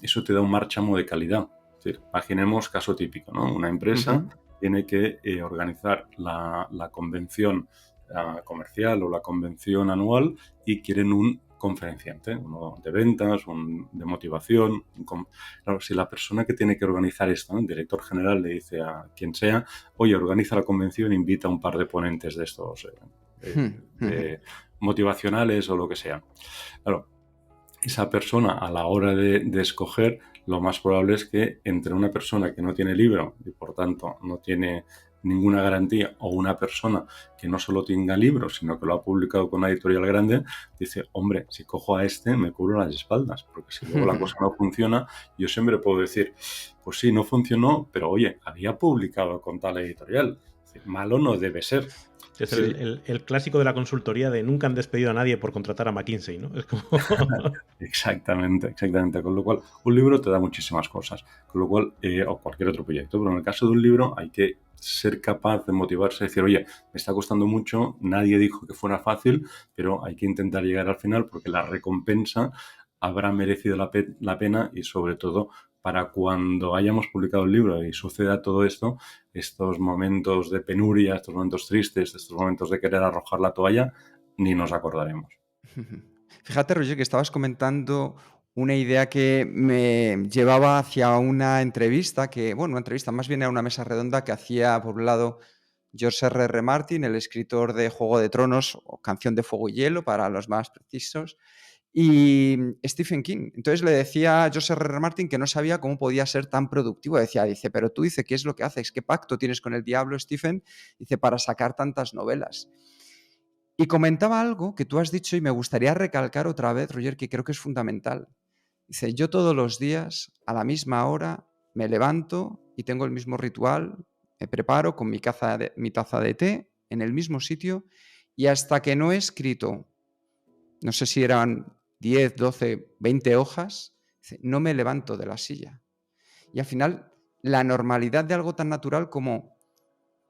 eso te da un marchamo de calidad. Es decir, imaginemos caso típico, ¿no? Una empresa tiene que organizar la convención comercial o la convención anual y quieren un conferenciante, uno de ventas, un de motivación. Claro, si la persona que tiene que organizar esto, ¿no? El director general le dice a quien sea, oye, organiza la convención, invita a un par de ponentes de estos motivacionales o lo que sea. Claro, esa persona, a la hora de escoger, lo más probable es que entre una persona que no tiene libro y por tanto no tiene ninguna garantía, o una persona que no solo tenga libros, sino que lo ha publicado con una editorial grande, dice, hombre, si cojo a este me cubro las espaldas, porque si luego la cosa no funciona, yo siempre puedo decir, pues sí, no funcionó, pero oye, había publicado con tal editorial. Es decir, malo no debe ser. Es el clásico de la consultoría de nunca han despedido a nadie por contratar a McKinsey, ¿no? Es como... Exactamente. Con lo cual, un libro te da muchísimas cosas. Con lo cual, o cualquier otro proyecto, pero en el caso de un libro hay que ser capaz de motivarse, decir, oye, me está costando mucho, nadie dijo que fuera fácil, pero hay que intentar llegar al final porque la recompensa habrá merecido la pena y sobre todo para cuando hayamos publicado el libro y suceda todo esto, estos momentos de penuria, estos momentos tristes, estos momentos de querer arrojar la toalla, ni nos acordaremos. Fíjate, Roger, que estabas comentando una idea que me llevaba hacia una entrevista, una entrevista, más bien era una mesa redonda que hacía, por un lado, George R.R. Martin, el escritor de Juego de Tronos o Canción de Fuego y Hielo, para los más precisos, y Stephen King. Entonces le decía a George R.R. Martin que no sabía cómo podía ser tan productivo. Dice, pero tú, ¿qué es lo que haces? ¿Qué pacto tienes con el diablo, Stephen? Dice, para sacar tantas novelas. Y comentaba algo que tú has dicho y me gustaría recalcar otra vez, Roger, que creo que es fundamental. Dice, yo todos los días, a la misma hora, me levanto y tengo el mismo ritual, me preparo con mi taza de té en el mismo sitio y hasta que no he escrito, no sé si eran 10, 12, 20 hojas, dice, no me levanto de la silla. Y al final, la normalidad de algo tan natural como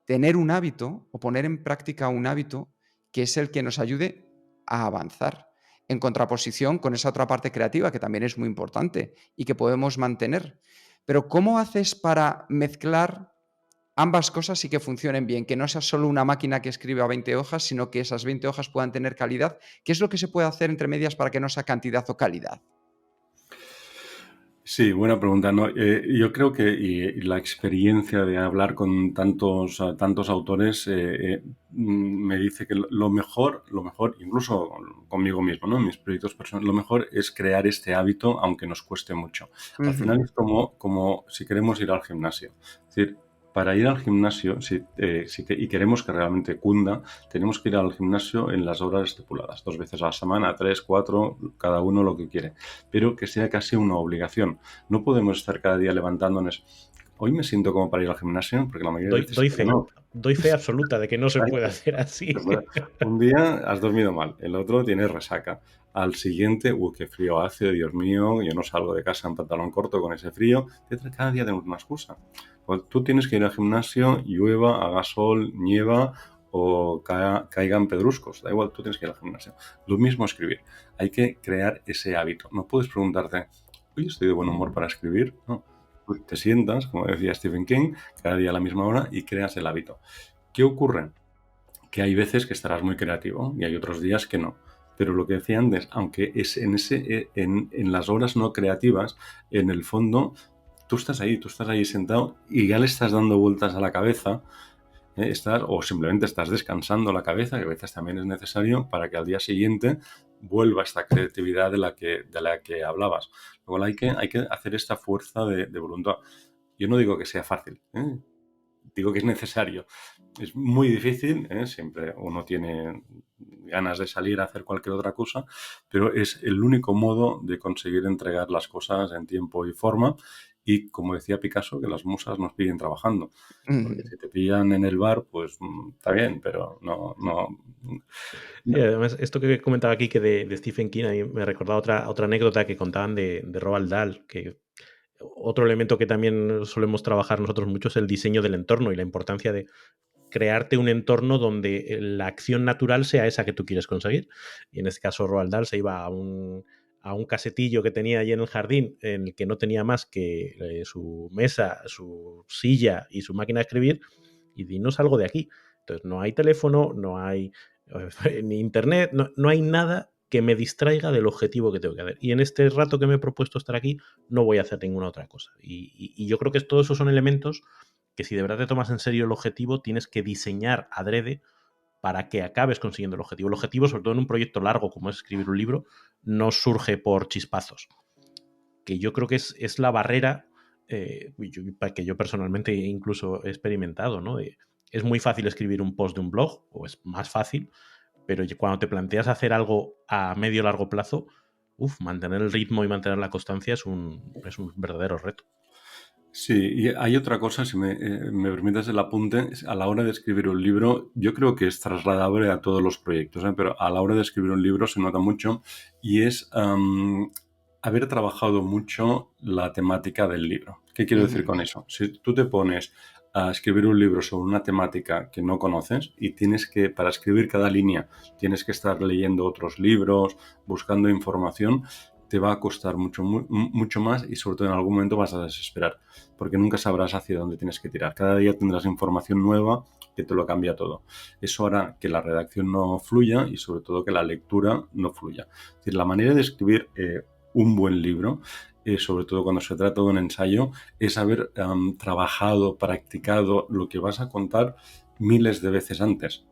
tener un hábito o poner en práctica un hábito que es el que nos ayude a avanzar, en contraposición con esa otra parte creativa que también es muy importante y que podemos mantener. Pero ¿cómo haces para mezclar ambas cosas y que funcionen bien? Que no sea solo una máquina que escribe a 20 hojas, sino que esas 20 hojas puedan tener calidad. ¿Qué es lo que se puede hacer entre medias para que no sea cantidad o calidad? Sí, buena pregunta. No, yo creo que y la experiencia de hablar con tantos autores me dice que lo mejor, incluso conmigo mismo, ¿no? En mis proyectos personales, lo mejor es crear este hábito, aunque nos cueste mucho. Al final es como si queremos ir al gimnasio. Es decir, para ir al gimnasio, y queremos que realmente cunda, tenemos que ir al gimnasio en las horas estipuladas, 2 veces a la semana, 3, 4, cada uno lo que quiere, pero que sea casi una obligación. No podemos estar cada día levantándonos. Hoy me siento como para ir al gimnasio, porque la mayoría de veces no. Doy fe absoluta de que no se puede hacer así. Un día has dormido mal, el otro tienes resaca. Al siguiente, qué frío hace, Dios mío, yo no salgo de casa en pantalón corto con ese frío. Cada día tenemos una excusa. Pues tú tienes que ir al gimnasio, llueva, haga sol, nieva o caigan pedruscos. Da igual, tú tienes que ir al gimnasio. Lo mismo escribir. Hay que crear ese hábito. No puedes preguntarte, oye, estoy de buen humor para escribir. No. Tú te sientas, como decía Stephen King, cada día a la misma hora y creas el hábito. ¿Qué ocurre? Que hay veces que estarás muy creativo y hay otros días que no. Pero lo que decía antes, aunque es en las horas no creativas, en el fondo tú estás ahí sentado y ya le estás dando vueltas a la cabeza, o simplemente estás descansando la cabeza, que a veces también es necesario para que al día siguiente vuelva esta creatividad de la que hablabas. Luego hay que hacer esta fuerza de voluntad. Yo no digo que sea fácil, digo que es necesario. Es muy difícil, siempre uno tiene ganas de salir a hacer cualquier otra cosa, pero es el único modo de conseguir entregar las cosas en tiempo y forma. Y como decía Picasso, que las musas nos pillen trabajando. Porque si te pillan en el bar, pues está bien, pero no. Sí, además, esto que comentaba aquí que de Stephen King, a mí me recordaba otra anécdota que contaban de Roald Dahl, que otro elemento que también solemos trabajar nosotros mucho es el diseño del entorno y la importancia de crearte un entorno donde la acción natural sea esa que tú quieres conseguir. Y en este caso Roald Dahl se iba a un casetillo que tenía allí en el jardín, en el que no tenía más que su mesa, su silla y su máquina de escribir, y no salgo de aquí. Entonces no hay teléfono, no hay ni internet, no hay nada que me distraiga del objetivo que tengo que hacer. Y en este rato que me he propuesto estar aquí, no voy a hacer ninguna otra cosa. Y yo creo que todos esos son elementos que si de verdad te tomas en serio el objetivo, tienes que diseñar adrede para que acabes consiguiendo el objetivo. El objetivo, sobre todo en un proyecto largo como es escribir un libro, no surge por chispazos. Que yo creo que es la barrera que yo personalmente incluso he experimentado, ¿no? Es muy fácil escribir un post de un blog, o es más fácil, pero cuando te planteas hacer algo a medio largo plazo, mantener el ritmo y mantener la constancia es un verdadero reto. Sí, y hay otra cosa, si me permites el apunte, a la hora de escribir un libro, yo creo que es trasladable a todos los proyectos, pero a la hora de escribir un libro se nota mucho y es haber trabajado mucho la temática del libro. ¿Qué quiero decir con eso? Si tú te pones a escribir un libro sobre una temática que no conoces y para escribir cada línea, tienes que estar leyendo otros libros, buscando información, te va a costar mucho más y sobre todo en algún momento vas a desesperar, porque nunca sabrás hacia dónde tienes que tirar. Cada día tendrás información nueva que te lo cambia todo. Eso hará que la redacción no fluya y sobre todo que la lectura no fluya. Es decir, la manera de escribir un buen libro, sobre todo cuando se trata de un ensayo, es haber trabajado, practicado lo que vas a contar miles de veces antes.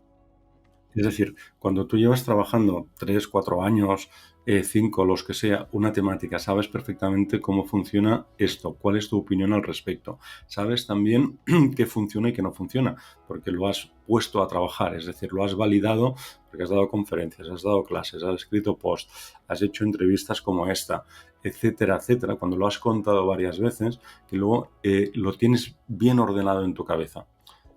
Es decir, cuando tú llevas trabajando 3, 4 años, 5, los que sea, una temática, sabes perfectamente cómo funciona esto, cuál es tu opinión al respecto. Sabes también qué funciona y qué no funciona, porque lo has puesto a trabajar, es decir, lo has validado porque has dado conferencias, has dado clases, has escrito posts, has hecho entrevistas como esta, etcétera, etcétera. Cuando lo has contado varias veces, que luego lo tienes bien ordenado en tu cabeza.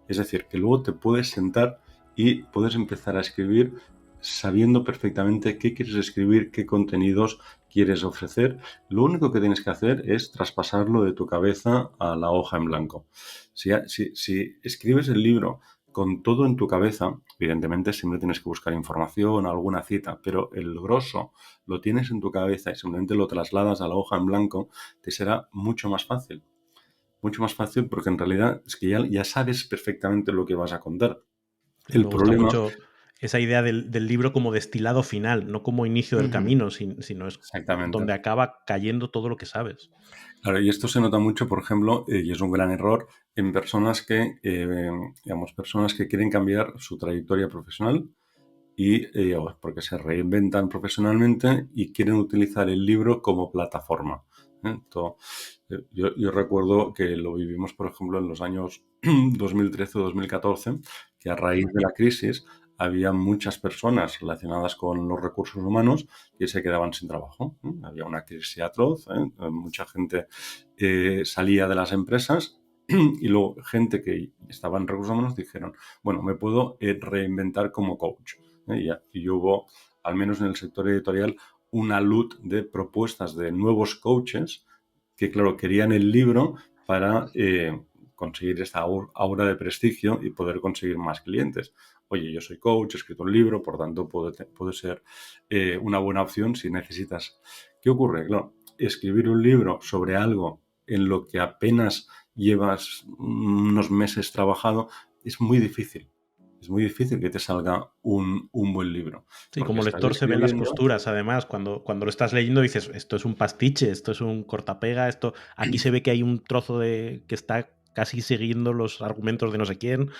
Es decir, que luego te puedes sentar y puedes empezar a escribir sabiendo perfectamente qué quieres escribir, qué contenidos quieres ofrecer. Lo único que tienes que hacer es traspasarlo de tu cabeza a la hoja en blanco. Si escribes el libro con todo en tu cabeza, evidentemente siempre tienes que buscar información, alguna cita, pero el grosso lo tienes en tu cabeza y simplemente lo trasladas a la hoja en blanco, te será mucho más fácil. Mucho más fácil porque en realidad es que ya sabes perfectamente lo que vas a contar. Me El gusta problema, mucho esa idea del libro como destilado final, no como inicio del camino, sino es exactamente. donde acaba cayendo todo lo que sabes. Claro, y esto se nota mucho, por ejemplo, y es un gran error en personas personas que quieren cambiar su trayectoria profesional y porque se reinventan profesionalmente y quieren utilizar el libro como plataforma. Yo recuerdo que lo vivimos, por ejemplo, en los años 2013 o 2014, que a raíz de la crisis había muchas personas relacionadas con los recursos humanos que se quedaban sin trabajo. Había una crisis atroz, mucha gente salía de las empresas y luego gente que estaba en recursos humanos dijeron, bueno, me puedo reinventar como coach. Y hubo, al menos en el sector editorial, una luz de propuestas de nuevos coaches que, claro, querían el libro para conseguir esta aura de prestigio y poder conseguir más clientes. Oye, yo soy coach, he escrito un libro, por tanto puede ser una buena opción si necesitas. ¿Qué ocurre? Claro, escribir un libro sobre algo en lo que apenas llevas unos meses trabajado es muy difícil. Es muy difícil que te salga un buen libro. Sí, Porque como estás lector se ven las escribiendo. costuras, además, cuando lo estás leyendo dices, esto es un pastiche, esto es un cortapega, esto aquí se ve que hay un trozo de que está casi siguiendo los argumentos de no sé quién,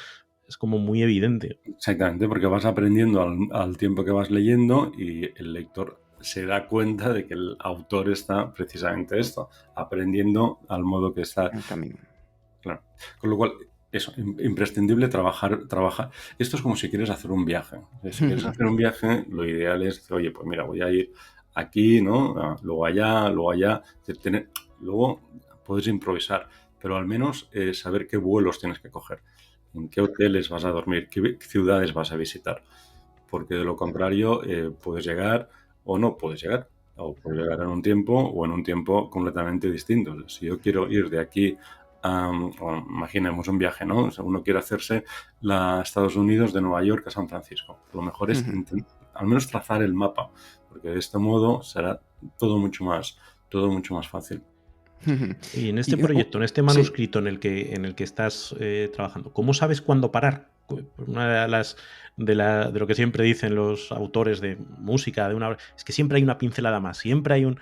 es como muy evidente. Exactamente, porque vas aprendiendo al tiempo que vas leyendo y el lector se da cuenta de que el autor está precisamente esto, aprendiendo al modo que está. El camino. Claro. Con lo cual, eso, imprescindible trabajar. Esto es como si quieres hacer un viaje. Si quieres hacer un viaje, lo ideal es decir, oye, pues mira, voy a ir aquí, ¿no? Luego allá, luego allá. Luego puedes improvisar, pero al menos saber qué vuelos tienes que coger, en qué hoteles vas a dormir, qué ciudades vas a visitar. Porque de lo contrario, puedes llegar o no puedes llegar. O puedes llegar en un tiempo o en un tiempo completamente distinto. Si yo quiero ir de aquí imaginemos un viaje, ¿no? O sea, uno quiere hacerse a Estados Unidos de Nueva York a San Francisco. Lo mejor es al menos trazar el mapa, porque de este modo será todo mucho más fácil. Y en este Y, proyecto, en este sí. manuscrito en el que estás trabajando, ¿cómo sabes cuándo parar? Una de las de lo que siempre dicen los autores de música, es que siempre hay una pincelada más, siempre hay un.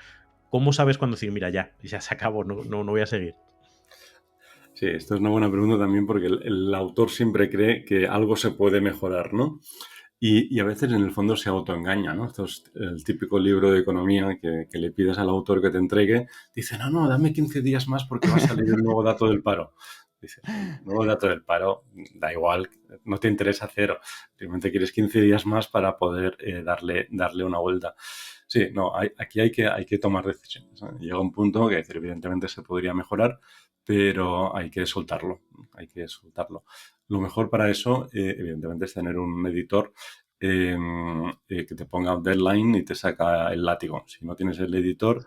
¿Cómo sabes cuándo decir, mira, ya se acabó, no voy a seguir? Sí, esto es una buena pregunta también porque el autor siempre cree que algo se puede mejorar, ¿no? Y a veces en el fondo se autoengaña, ¿no? Esto es el típico libro de economía que le pides al autor que te entregue. Dice, no, dame 15 días más porque va a salir el nuevo dato del paro. Dice, el nuevo dato del paro, da igual, no te interesa cero. Simplemente quieres 15 días más para poder darle una vuelta. Sí, no, aquí hay que tomar decisiones, ¿no? Llega un punto que decir, evidentemente se podría mejorar, pero hay que soltarlo, Lo mejor para eso, evidentemente, es tener un editor que te ponga un deadline y te saca el látigo. Si no tienes el editor,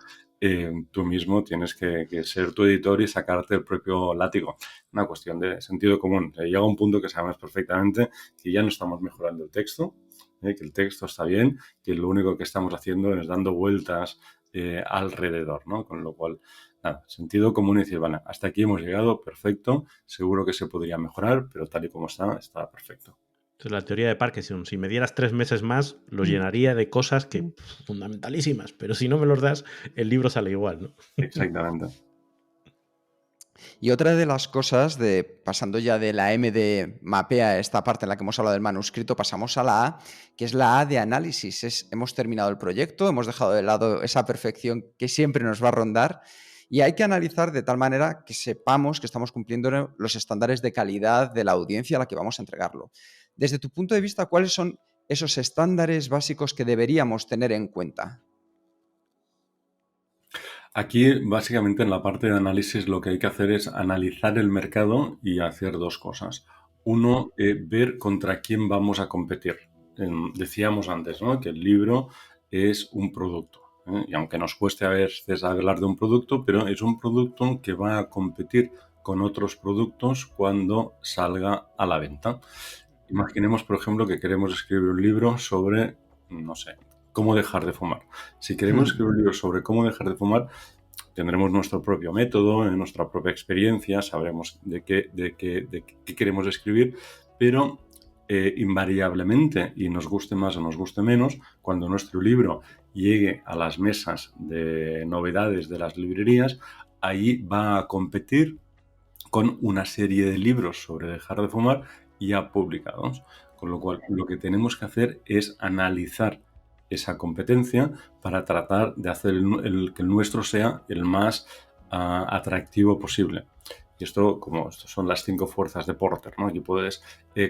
tú mismo tienes que ser tu editor y sacarte el propio látigo. Una cuestión de sentido común. Llega un punto que sabemos perfectamente que ya no estamos mejorando el texto, que el texto está bien, que lo único que estamos haciendo es dando vueltas alrededor, ¿no? Con lo cual, nada, sentido común y decir, vale, hasta aquí hemos llegado, perfecto, seguro que se podría mejorar, pero tal y como está perfecto. Entonces, la teoría de Parkinson, si me dieras 3 meses más, los llenaría de cosas que fundamentalísimas, pero si no me los das, el libro sale igual, ¿no? Exactamente. Y otra de las cosas, pasando ya de la M de mapea, esta parte en la que hemos hablado del manuscrito, pasamos a la A, que es la A de análisis. Hemos terminado el proyecto, hemos dejado de lado esa perfección que siempre nos va a rondar y hay que analizar de tal manera que sepamos que estamos cumpliendo los estándares de calidad de la audiencia a la que vamos a entregarlo. Desde tu punto de vista, ¿cuáles son esos estándares básicos que deberíamos tener en cuenta? Aquí, básicamente, en la parte de análisis, lo que hay que hacer es analizar el mercado y hacer dos cosas. Uno, ver contra quién vamos a competir. Decíamos antes, ¿no?, que el libro es un producto. Y aunque nos cueste a veces hablar de un producto, pero es un producto que va a competir con otros productos cuando salga a la venta. Imaginemos, por ejemplo, que queremos escribir un libro sobre, no sé, cómo dejar de fumar. Si queremos escribir un libro sobre cómo dejar de fumar, tendremos nuestro propio método, nuestra propia experiencia, sabremos de qué queremos escribir, pero invariablemente, y nos guste más o nos guste menos, cuando nuestro libro llegue a las mesas de novedades de las librerías, ahí va a competir con una serie de libros sobre dejar de fumar ya publicados. Con lo cual, lo que tenemos que hacer es analizar esa competencia para tratar de hacer que el nuestro sea el más atractivo posible. Y estos son las 5 fuerzas de Porter, ¿no? Aquí puedes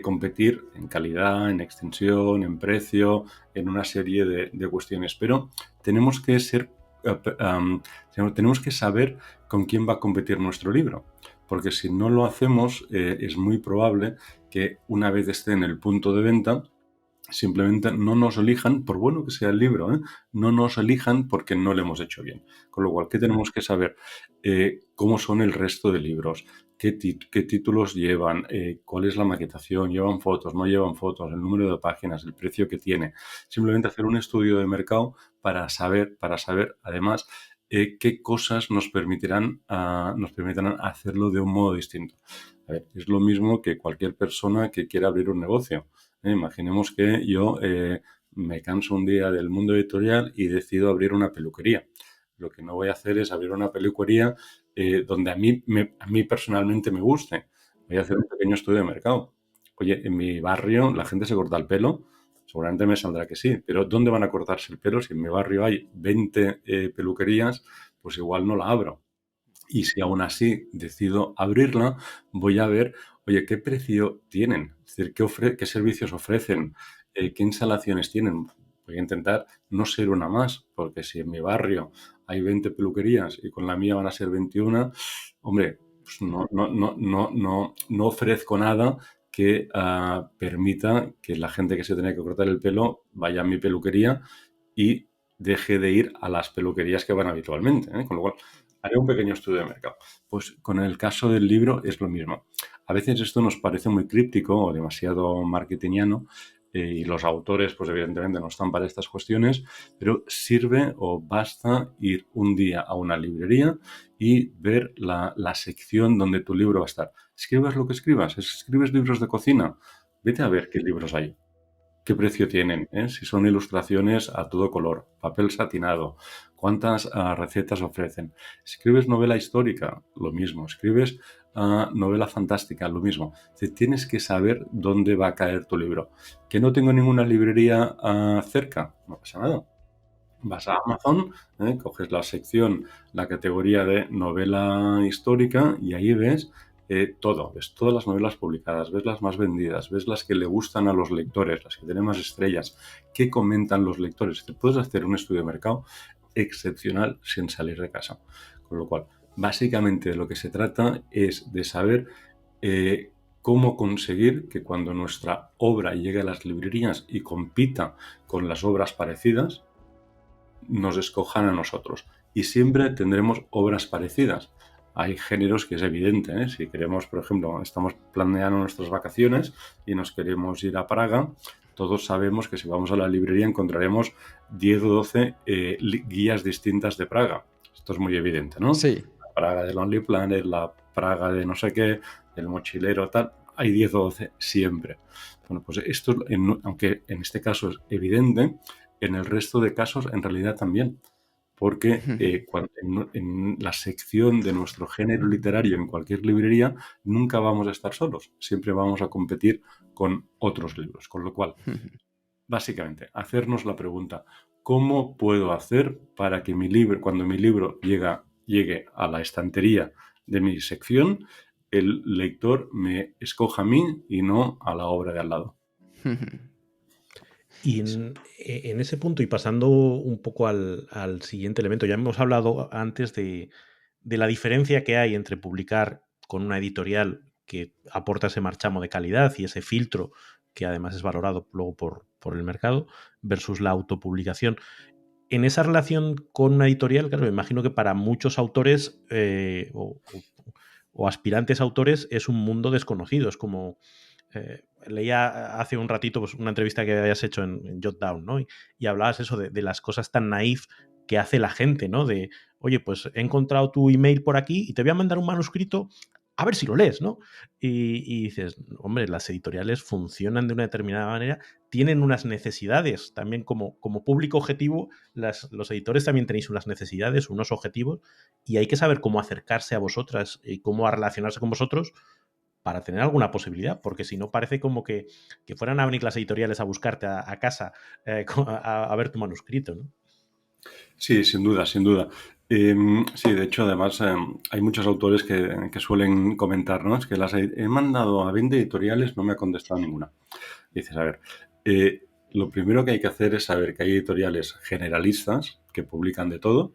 competir en calidad, en extensión, en precio, en una serie de cuestiones. Pero tenemos que tenemos que saber con quién va a competir nuestro libro. Porque si no lo hacemos, es muy probable que una vez esté en el punto de venta, simplemente no nos elijan, por bueno que sea el libro, no nos elijan porque no lo hemos hecho bien. Con lo cual, ¿qué tenemos que saber? ¿Cómo son el resto de libros? ¿Qué títulos llevan? ¿Cuál es la maquetación? ¿Llevan fotos? ¿No llevan fotos? ¿El número de páginas? ¿El precio que tiene? Simplemente hacer un estudio de mercado para saber además, qué cosas nos permitirán hacerlo de un modo distinto. A ver, es lo mismo que cualquier persona que quiera abrir un negocio. Imaginemos que yo me canso un día del mundo editorial y decido abrir una peluquería. Lo que no voy a hacer es abrir una peluquería donde a mí personalmente me guste. Voy a hacer un pequeño estudio de mercado. Oye, en mi barrio la gente se corta el pelo. Seguramente me saldrá que sí, pero ¿dónde van a cortarse el pelo? Si en mi barrio hay 20 peluquerías, pues igual no la abro. Y si aún así decido abrirla, voy a ver, oye, ¿qué precio tienen? Es decir, ¿qué servicios ofrecen? ¿Qué instalaciones tienen? Voy a intentar no ser una más, porque si en mi barrio hay 20 peluquerías y con la mía van a ser 21, hombre, pues no ofrezco nada que permita que la gente que se tiene que cortar el pelo vaya a mi peluquería y deje de ir a las peluquerías que van habitualmente. Con lo cual, haré un pequeño estudio de mercado. Pues con el caso del libro es lo mismo. A veces esto nos parece muy críptico o demasiado marketingiano y los autores, pues evidentemente no están para estas cuestiones, pero sirve o basta ir un día a una librería y ver la sección donde tu libro va a estar. Escribas lo que escribas, escribes libros de cocina, vete a ver qué libros hay. ¿Qué precio tienen? Si son ilustraciones a todo color, papel satinado, cuántas recetas ofrecen. Escribes novela histórica, lo mismo. Escribes novela fantástica, lo mismo. Tienes que saber dónde va a caer tu libro. Que no tengo ninguna librería cerca, no pasa nada. Vas a Amazon, coges la sección, la categoría de novela histórica y ahí ves todo, ves todas las novelas publicadas, ves las más vendidas, ves las que le gustan a los lectores, las que tienen más estrellas, qué comentan los lectores. Te puedes hacer un estudio de mercado excepcional sin salir de casa. Con lo cual, básicamente de lo que se trata es de saber cómo conseguir que cuando nuestra obra llegue a las librerías y compita con las obras parecidas, nos escojan a nosotros. Y siempre tendremos obras parecidas. Hay géneros que es evidente, Si queremos, por ejemplo, estamos planeando nuestras vacaciones y nos queremos ir a Praga, todos sabemos que si vamos a la librería encontraremos 10 o 12 guías distintas de Praga. Esto es muy evidente, ¿no? Sí. La Praga de Lonely Planet, la Praga de no sé qué, el mochilero, tal. Hay 10 o 12 siempre. Bueno, pues esto, aunque en este caso es evidente, en el resto de casos en realidad también. Porque en la sección de nuestro género literario en cualquier librería nunca vamos a estar solos, siempre vamos a competir con otros libros. Con lo cual, básicamente, hacernos la pregunta, ¿cómo puedo hacer para que mi libro, cuando mi libro llegue a la estantería de mi sección, el lector me escoja a mí y no a la obra de al lado? Y en ese punto, y pasando un poco al siguiente elemento, ya hemos hablado antes de la diferencia que hay entre publicar con una editorial que aporta ese marchamo de calidad y ese filtro que además es valorado luego por el mercado, versus la autopublicación. En esa relación con una editorial, claro, me imagino que para muchos autores o aspirantes autores es un mundo desconocido. Es como... leía hace un ratito pues, una entrevista que habías hecho en Jotdown, ¿no? Y hablabas eso de las cosas tan naif que hace la gente, ¿no? De, oye, pues he encontrado tu email por aquí y te voy a mandar un manuscrito a ver si lo lees, ¿no? Y dices, hombre, las editoriales funcionan de una determinada manera, tienen unas necesidades también como público objetivo, los editores también tenéis unas necesidades, unos objetivos, y hay que saber cómo acercarse a vosotras y cómo a relacionarse con vosotros para tener alguna posibilidad, porque si no parece como que fueran a venir las editoriales a buscarte a casa a ver tu manuscrito, ¿no? Sí, sin duda, sin duda. Sí, de hecho, además, hay muchos autores que suelen comentar, ¿no? Es que he mandado a 20 editoriales, no me ha contestado ninguna. Y dices, a ver, lo primero que hay que hacer es saber que hay editoriales generalistas que publican de todo.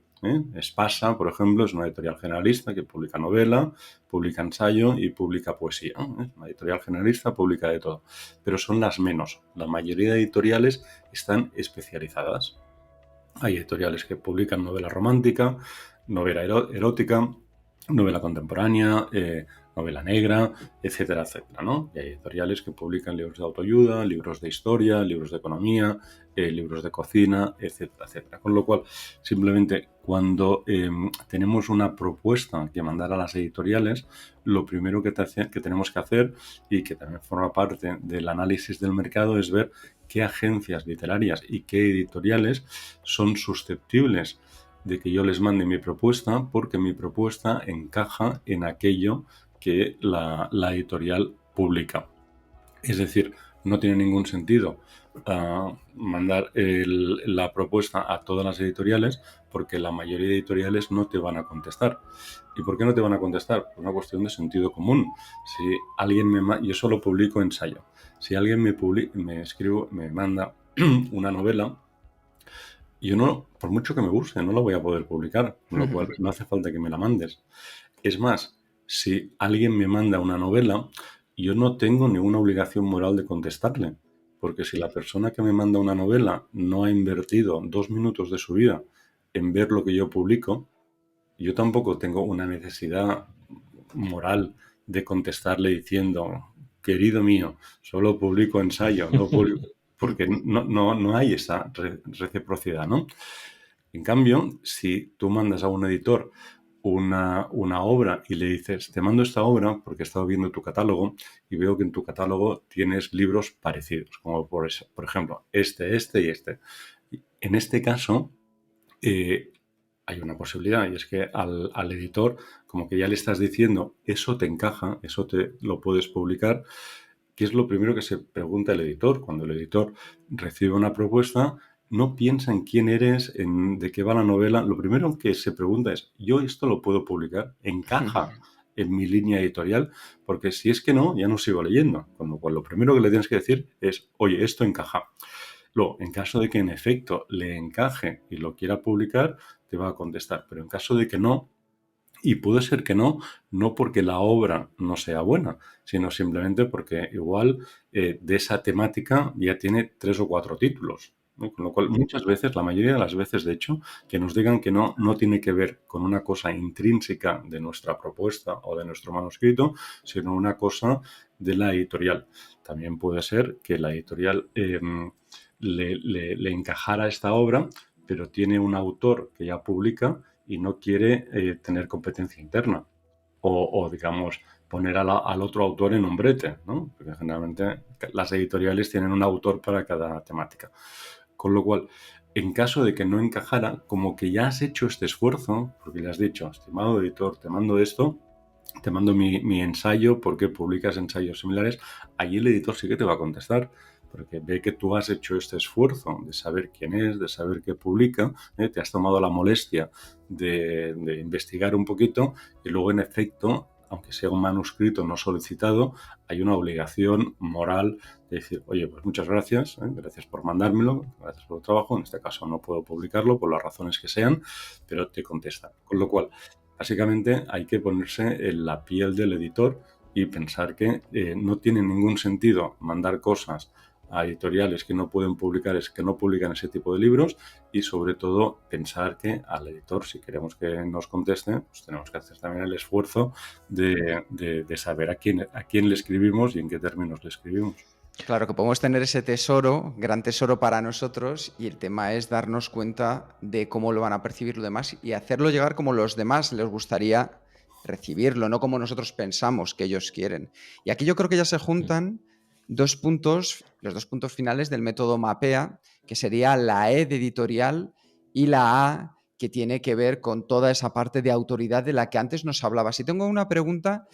Espasa, por ejemplo, es una editorial generalista que publica novela, publica ensayo y publica poesía. Una editorial generalista publica de todo. Pero son las menos. La mayoría de editoriales están especializadas. Hay editoriales que publican novela romántica, novela erótica, novela contemporánea, novela negra, etcétera, etcétera, ¿no? Y hay editoriales que publican libros de autoayuda, libros de historia, libros de economía, libros de cocina, etcétera, etcétera. Con lo cual, simplemente cuando tenemos una propuesta que mandar a las editoriales, lo primero que tenemos que hacer, y que también forma parte del análisis del mercado, es ver qué agencias literarias y qué editoriales son susceptibles de que yo les mande mi propuesta, porque mi propuesta encaja en aquello que la editorial publica. Es decir, no tiene ningún sentido mandar la propuesta a todas las editoriales, porque la mayoría de editoriales no te van a contestar. ¿Y por qué no te van a contestar? Por una cuestión de sentido común. Si alguien yo solo publico ensayo. Si alguien me manda una novela, yo no, por mucho que me guste, no la voy a poder publicar, con lo cual no hace falta que me la mandes. Es más, si alguien me manda una novela, yo no tengo ninguna obligación moral de contestarle, porque si la persona que me manda una novela no ha invertido 2 minutos de su vida en ver lo que yo publico, yo tampoco tengo una necesidad moral de contestarle diciendo, querido mío, solo publico ensayo, no publico, porque no hay esa reciprocidad, ¿no? En cambio, si tú mandas a un editor una obra y le dices, te mando esta obra porque he estado viendo tu catálogo y veo que en tu catálogo tienes libros parecidos, como por ejemplo, este y este. En este caso, hay una posibilidad, y es que al editor, como que ya le estás diciendo, eso te encaja, eso te lo puedes publicar. ¿Qué es lo primero que se pregunta el editor? Cuando el editor recibe una propuesta, no piensa en quién eres, de qué va la novela. Lo primero que se pregunta es, ¿yo esto lo puedo publicar? ¿Encaja en mi línea editorial? Porque si es que no, ya no sigo leyendo. Con lo cual, lo primero que le tienes que decir es, oye, esto encaja. Luego, en caso de que en efecto le encaje y lo quiera publicar, te va a contestar. Pero en caso de que no, y puede ser que no porque la obra no sea buena, sino simplemente porque igual de esa temática ya tiene 3 o 4 títulos. ¿no? Con lo cual, muchas veces, la mayoría de las veces, de hecho, que nos digan que no tiene que ver con una cosa intrínseca de nuestra propuesta o de nuestro manuscrito, sino una cosa de la editorial. También puede ser que la editorial le encajara esta obra, pero tiene un autor que ya publica y no quiere tener competencia interna. O digamos, poner al otro autor en un brete, ¿no? Porque generalmente las editoriales tienen un autor para cada temática. Con lo cual, en caso de que no encajara, como que ya has hecho este esfuerzo, porque le has dicho, estimado editor, te mando esto, te mando mi ensayo porque publicas ensayos similares, allí el editor sí que te va a contestar, porque ve que tú has hecho este esfuerzo de saber quién es, de saber qué publica, te has tomado la molestia de investigar un poquito y luego, en efecto, aunque sea un manuscrito no solicitado, hay una obligación moral de decir, oye, pues muchas gracias, gracias por mandármelo, gracias por el trabajo, en este caso no puedo publicarlo por las razones que sean, pero te contestan. Con lo cual, básicamente hay que ponerse en la piel del editor y pensar que no tiene ningún sentido mandar cosas a editoriales que no pueden publicar, que no publican ese tipo de libros, y sobre todo pensar que al editor, si queremos que nos conteste, pues tenemos que hacer también el esfuerzo de saber a quién le escribimos y en qué términos le escribimos. Claro que podemos tener ese tesoro, gran tesoro para nosotros, y el tema es darnos cuenta de cómo lo van a percibir los demás y hacerlo llegar como los demás les gustaría recibirlo, no como nosotros pensamos que ellos quieren. Y aquí yo creo que ya se juntan dos puntos, los dos puntos finales del método MAPEA, que sería la E de editorial y la A, que tiene que ver con toda esa parte de autoridad de la que antes nos hablabas. Y tengo una pregunta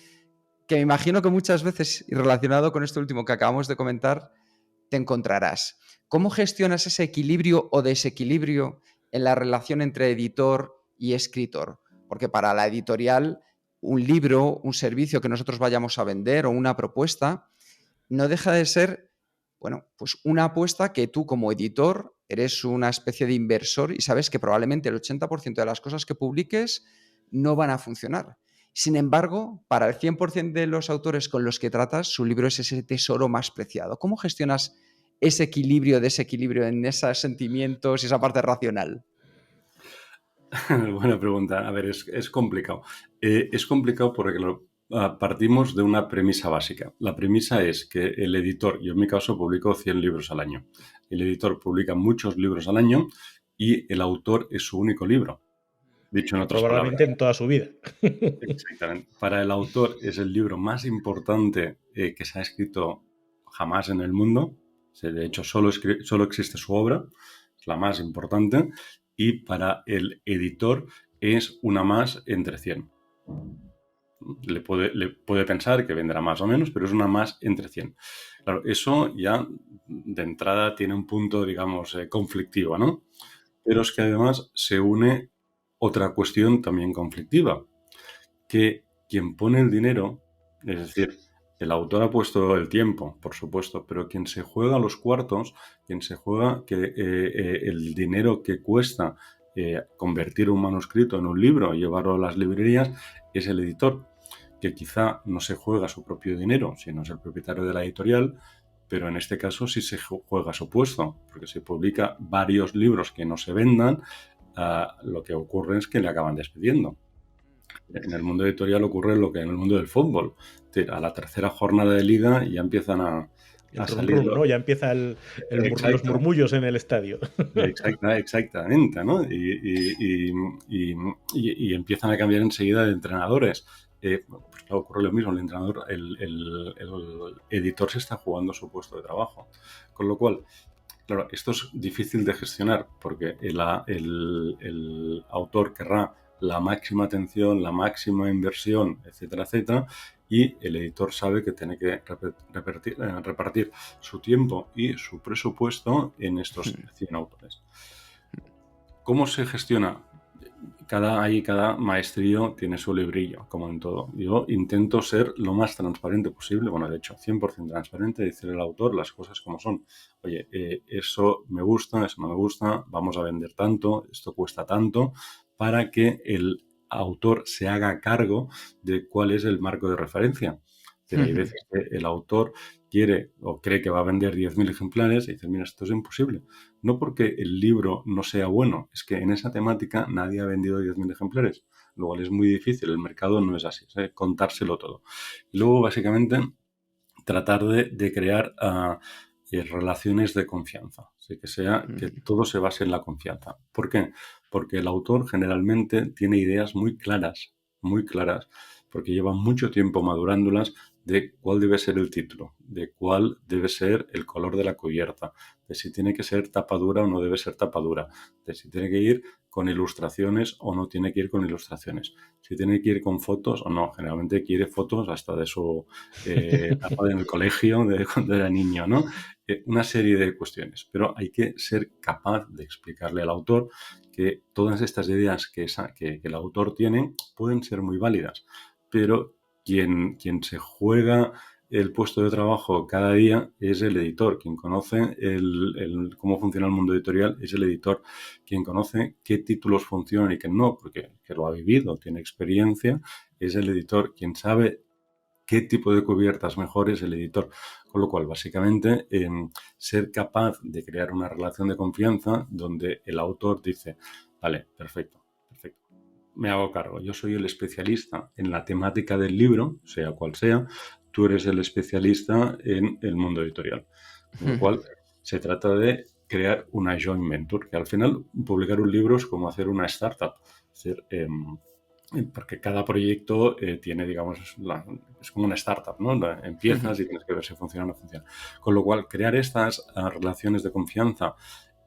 que me imagino que muchas veces, y relacionado con esto último que acabamos de comentar, te encontrarás. ¿Cómo gestionas ese equilibrio o desequilibrio en la relación entre editor y escritor? Porque para la editorial, un libro, un servicio que nosotros vayamos a vender o una propuesta, no deja de ser, bueno, pues una apuesta que tú como editor eres una especie de inversor y sabes que probablemente el 80% de las cosas que publiques no van a funcionar. Sin embargo, para el 100% de los autores con los que tratas, su libro es ese tesoro más preciado. ¿Cómo gestionas ese equilibrio, desequilibrio en esos sentimientos y esa parte racional? Buena pregunta. A ver, es complicado. Es complicado porque partimos de una premisa básica. La premisa es que el editor, yo en mi caso publico 100 libros al año. El editor publica muchos libros al año y el autor es su único libro. Dicho en otras palabras. Probablemente en toda su vida. Exactamente. Para el autor es el libro más importante que se ha escrito jamás en el mundo. De hecho, solo existe su obra. Es la más importante. Y para el editor es una más entre 100. Le puede pensar que vendrá más o menos, pero es una más entre 100. Claro, eso ya de entrada tiene un punto, digamos, conflictivo, ¿no? Pero es que además se une otra cuestión también conflictiva, que quien pone el dinero, es decir, el autor ha puesto el tiempo, por supuesto, pero quien se juega los cuartos, quien se juega el dinero que cuesta convertir un manuscrito en un libro y llevarlo a las librerías, es el editor, que quizá no se juega su propio dinero, sino es el propietario de la editorial, pero en este caso sí se juega su puesto, porque si publica varios libros que no se vendan, lo que ocurre es que le acaban despidiendo. En el mundo editorial ocurre lo que en el mundo del fútbol. A la tercera jornada de liga ya empiezan a salir. ¿No? Ya empieza los murmullos en el estadio. Exactamente, ¿no? Y empiezan a cambiar enseguida de entrenadores. Pues claro, ocurre lo mismo. El entrenador, el editor se está jugando su puesto de trabajo. Con lo cual, claro, esto es difícil de gestionar porque el autor querrá la máxima atención, la máxima inversión, etcétera, etcétera, y el editor sabe que tiene que repartir su tiempo y su presupuesto en estos 100 autores. ¿Cómo se gestiona? Cada maestrío tiene su librillo, como en todo. Yo intento ser lo más transparente posible, bueno, de hecho, 100% transparente, decirle al autor las cosas como son. Oye, eso me gusta, eso no me gusta, vamos a vender tanto, esto cuesta tanto, para que el autor se haga cargo de cuál es el marco de referencia. Pero hay veces que el autor quiere o cree que va a vender 10.000 ejemplares y dice, mira, esto es imposible. No porque el libro no sea bueno, es que en esa temática nadie ha vendido 10.000 ejemplares. Lo cual es muy difícil, el mercado no es así, ¿sabes? Contárselo todo. Y luego, básicamente, tratar de crear relaciones de confianza. Así que todo se base en la confianza. ¿Por qué? Porque el autor generalmente tiene ideas muy claras, porque lleva mucho tiempo madurándolas de cuál debe ser el título, de cuál debe ser el color de la cubierta, de si tiene que ser tapadura o no debe ser tapadura, de si tiene que ir con ilustraciones o no tiene que ir con ilustraciones, si tiene que ir con fotos o no. Generalmente quiere fotos hasta de su etapa en el colegio, de cuando era niño, ¿no? Una serie de cuestiones, pero hay que ser capaz de explicarle al autor que todas estas ideas que el autor tiene pueden ser muy válidas, pero quien se juega el puesto de trabajo cada día es el editor. Quien conoce cómo funciona el mundo editorial es el editor. Quien conoce qué títulos funcionan y qué no, porque que lo ha vivido, tiene experiencia, es el editor. Quien sabe qué tipo de cubiertas mejor es el editor. Con lo cual, básicamente, ser capaz de crear una relación de confianza donde el autor dice, vale, perfecto, me hago cargo. Yo soy el especialista en la temática del libro, sea cual sea, tú eres el especialista en el mundo editorial. Con lo cual, se trata de crear una joint venture, que al final publicar un libro es como hacer una startup. Es decir, porque cada proyecto tiene, digamos, es como una startup, ¿no? Empiezas y tienes que ver si funciona o no funciona. Con lo cual, crear estas relaciones de confianza